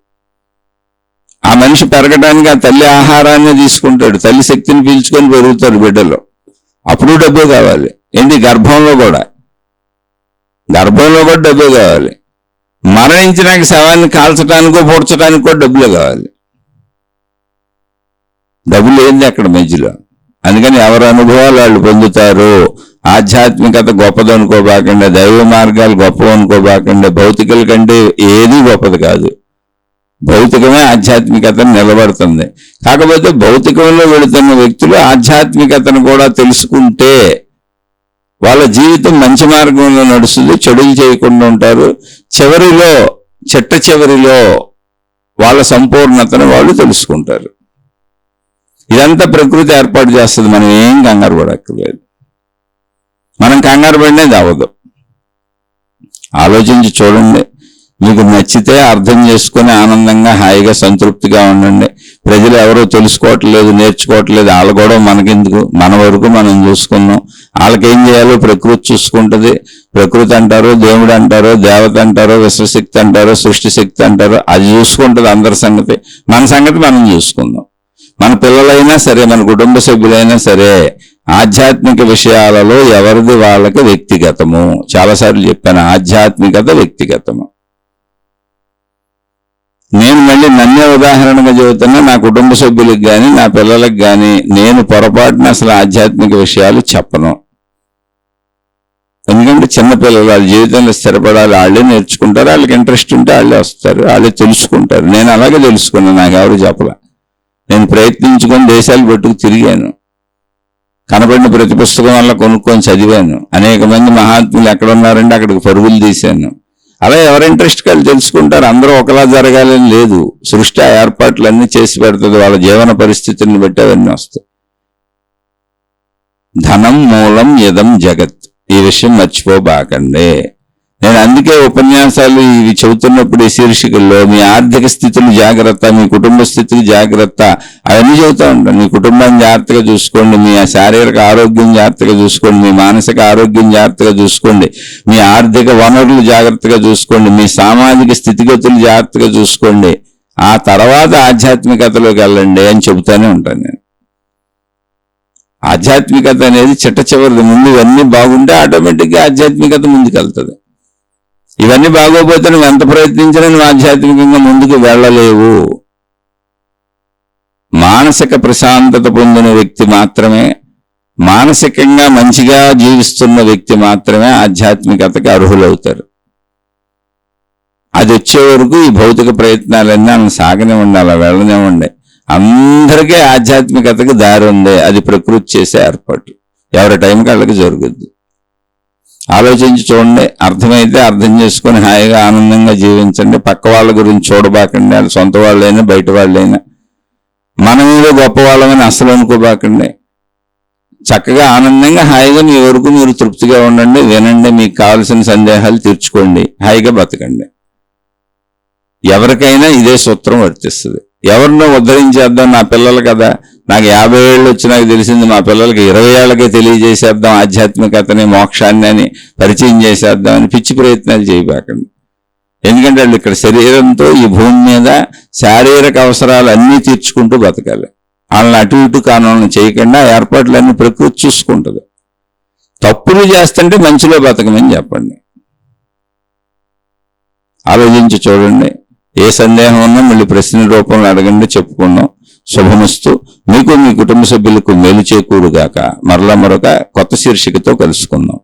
Speaker 1: ఆ మనిషి పెరగడానికి ఆ తల్లి ఆహారాన్ని తీసుకుంటాడు. తల్లి శక్తిని పీల్చుకొని పెరుగుతాడు బిడ్డలో. అప్పుడు డబ్బే కావాలి. ఏంటి గర్భంలో కూడా డబ్బే కావాలి. మరణించినాక శవాన్ని కాల్చడానికో పూడ్చడానికో కూడా డబ్బులే కావాలి. డబ్బులు ఏంది అక్కడ మధ్యలో. అందుకని ఎవరి అనుభవాలు వాళ్ళు పొందుతారు. ఆధ్యాత్మికత గొప్పది అనుకోబాకండి, దైవ మార్గాలు గొప్పవి అనుకోబాకండి. భౌతికల కంటే ఏది గొప్పది కాదు. భౌతికమే ఆధ్యాత్మికతను నిలబడుతుంది. కాకపోతే భౌతికంలో వెళుతున్న వ్యక్తులు ఆధ్యాత్మికతను కూడా తెలుసుకుంటే వాళ్ళ జీవితం మంచి మార్గంలో నడుస్తుంది, చెడులు చేయకుండా ఉంటారు. చిట్ట చివరిలో వాళ్ళ సంపూర్ణతను వాళ్ళు తెలుసుకుంటారు. ఇదంతా ప్రకృతి ఏర్పాటు చేస్తుంది. మనం ఏం కంగారు పడక్కర్లేదు. మనం కంగారు పడినది అవ్వదు. ఆలోచించి చూడండి. మీకు నచ్చితే అర్థం చేసుకుని ఆనందంగా హాయిగా సంతృప్తిగా ఉండండి. ప్రజలు ఎవరో తెలుసుకోవట్లేదు, నేర్చుకోవట్లేదు, వాళ్ళ కూడా మనకెందుకు, మన వరకు మనం చూసుకున్నాం. వాళ్ళకేం చేయాలో ప్రకృతి చూసుకుంటుంది. ప్రకృతి అంటారు, దేవుడు అంటారు, దేవత అంటారు, విశ్వశక్తి అంటారు, సృష్టి శక్తి అంటారు, అది చూసుకుంటుంది అందరి సంగతి. మన సంగతి మనం చూసుకుందాం. మన పిల్లలైనా సరే, మన కుటుంబ సభ్యులైనా సరే, ఆధ్యాత్మిక విషయాలలో ఎవరిది వాళ్ళకి వ్యక్తిగతము. చాలాసార్లు చెప్పాను, ఆధ్యాత్మికత వ్యక్తిగతము. నేను మళ్ళీ నన్నే ఉదాహరణగా చెబుతున్నా. నా కుటుంబ సభ్యులకు కానీ నా పిల్లలకు కానీ నేను పొరపాటున అసలు ఆధ్యాత్మిక విషయాలు చెప్పను. ఎందుకంటే చిన్నపిల్లలు వాళ్ళ జీవితంలో స్థిరపడాలి, వాళ్ళే నేర్చుకుంటారు. వాళ్ళకి ఇంట్రెస్ట్ ఉంటే వాళ్ళే వస్తారు, వాళ్ళే తెలుసుకుంటారు. నేను అలాగే తెలుసుకున్నాను, నాకు ఎవరు చెప్పలే. నేను ప్రయత్నించుకొని దేశాలు పట్టుకు తిరిగాను. కనబడిన ప్రతి పుస్తకం వల్ల కొనుక్కొని చదివాను. అనేక మంది మహాత్ములు ఎక్కడున్నారంటే అక్కడికి పరుగులు తీశాను. అలా ఎవరి ఇంట్రెస్ట్ వాళ్ళు తెలుసుకుంటారు. అందరూ ఒకలా జరగాలని లేదు. సృష్టి ఏర్పాట్లన్నీ చేసి పెడుతుంది. వాళ్ళ జీవన పరిస్థితులను బట్టి అవన్నీ వస్తాయి. ధనం మూలం ఇదం జగత్. ఈ విషయం మర్చిపోబాకండి. నేను అందుకే ఉపన్యాసాలు ఇవి చెబుతున్నప్పుడు ఈ శీర్షికల్లో మీ ఆర్థిక స్థితులు జాగ్రత్త, మీ కుటుంబ స్థితులు జాగ్రత్త అవన్నీ చెబుతూ ఉంటాను. మీ కుటుంబాన్ని జాగ్రత్తగా చూసుకోండి, మీ శారీరక ఆరోగ్యం జాగ్రత్తగా చూసుకోండి, మీ మానసిక ఆరోగ్యం జాగ్రత్తగా చూసుకోండి, మీ ఆర్థిక వనరులు జాగ్రత్తగా చూసుకోండి, మీ సామాజిక స్థితిగతులు జాగ్రత్తగా చూసుకోండి. ఆ తర్వాత ఆధ్యాత్మికతలోకి వెళ్ళండి అని చెబుతానే ఉంటాను నేను. ఆధ్యాత్మికత అనేది చిట్ట చివరిది. ముందు ఇవన్నీ బాగుంటే ఆటోమేటిక్గా ఆధ్యాత్మికత ముందుకెళ్తుంది. ఇవన్నీ బాగోపోతే నువ్వు ఎంత ప్రయత్నించినా నువ్వు ఆధ్యాత్మికంగా ముందుకు వెళ్ళలేవు. మానసిక ప్రశాంతత పొందిన వ్యక్తి మాత్రమే, మానసికంగా మంచిగా జీవిస్తున్న వ్యక్తి మాత్రమే ఆధ్యాత్మికతకి అర్హులవుతారు. అది వచ్చే వరకు ఈ భౌతిక ప్రయత్నాలన్నీ అలా సాగనివ్వండి, అలా వెళ్ళనివ్వండి. అందరికీ ఆధ్యాత్మికతకి దారి ఉంది. అది ప్రకృతి చేసే ఏర్పాటు. ఎవరి టైంకి వాళ్ళకి జరుగుద్ది. ఆలోచించి చూడండి. అర్థమైతే అర్థం చేసుకొని హాయిగా ఆనందంగా జీవించండి. పక్క వాళ్ళ గురించి చూడబాకండి. వాళ్ళు సొంత వాళ్ళైనా బయట వాళ్ళైనా మనం ఏదో గొప్ప వాళ్ళమని అసలు అనుకోబాకండి. చక్కగా ఆనందంగా హాయిగా మీ వరకు మీరు తృప్తిగా ఉండండి. వినండి, మీకు కావాల్సిన సందేహాలు తీర్చుకోండి, హాయిగా బతకండి. ఎవరికైనా ఇదే సూత్రం వర్తిస్తుంది. ఎవరినో ఉద్ధరించేద్దాం, నా పిల్లలు కదా, నాకు 50 ఏళ్ళు వచ్చి నాకు తెలిసింది, మా పిల్లలకి 20 ఏళ్ళకే తెలియజేసేద్దాం ఆధ్యాత్మికతని, మోక్షాన్ని అని పరిచయం చేసేద్దాం అని పిచ్చి ప్రయత్నాలు చేయబాకండి. ఎందుకంటే వాళ్ళు ఇక్కడ శరీరంతో ఈ భూమి మీద శారీరక అవసరాలు అన్నీ తీర్చుకుంటూ బతకాలి. వాళ్ళని అటు ఇటు కానోళ్ళని చేయకుండా ఏర్పాట్లన్నీ ప్రకృతి చూసుకుంటుంది. తప్పులు చేస్తుంటే మంచిలో బతకమని చెప్పండి. ఆలోచించి చూడండి. ఏ సందేహం ఉన్నా మళ్ళీ ప్రశ్న రూపంలో అడగండి, చెప్పుకుందాం. శుభమస్తు. మీకు మీ కుటుంబ సభ్యులకు మేలు చేకూరుగాక. మరలా మరొక కొత్త శీర్షికతో కలుసుకుందాం.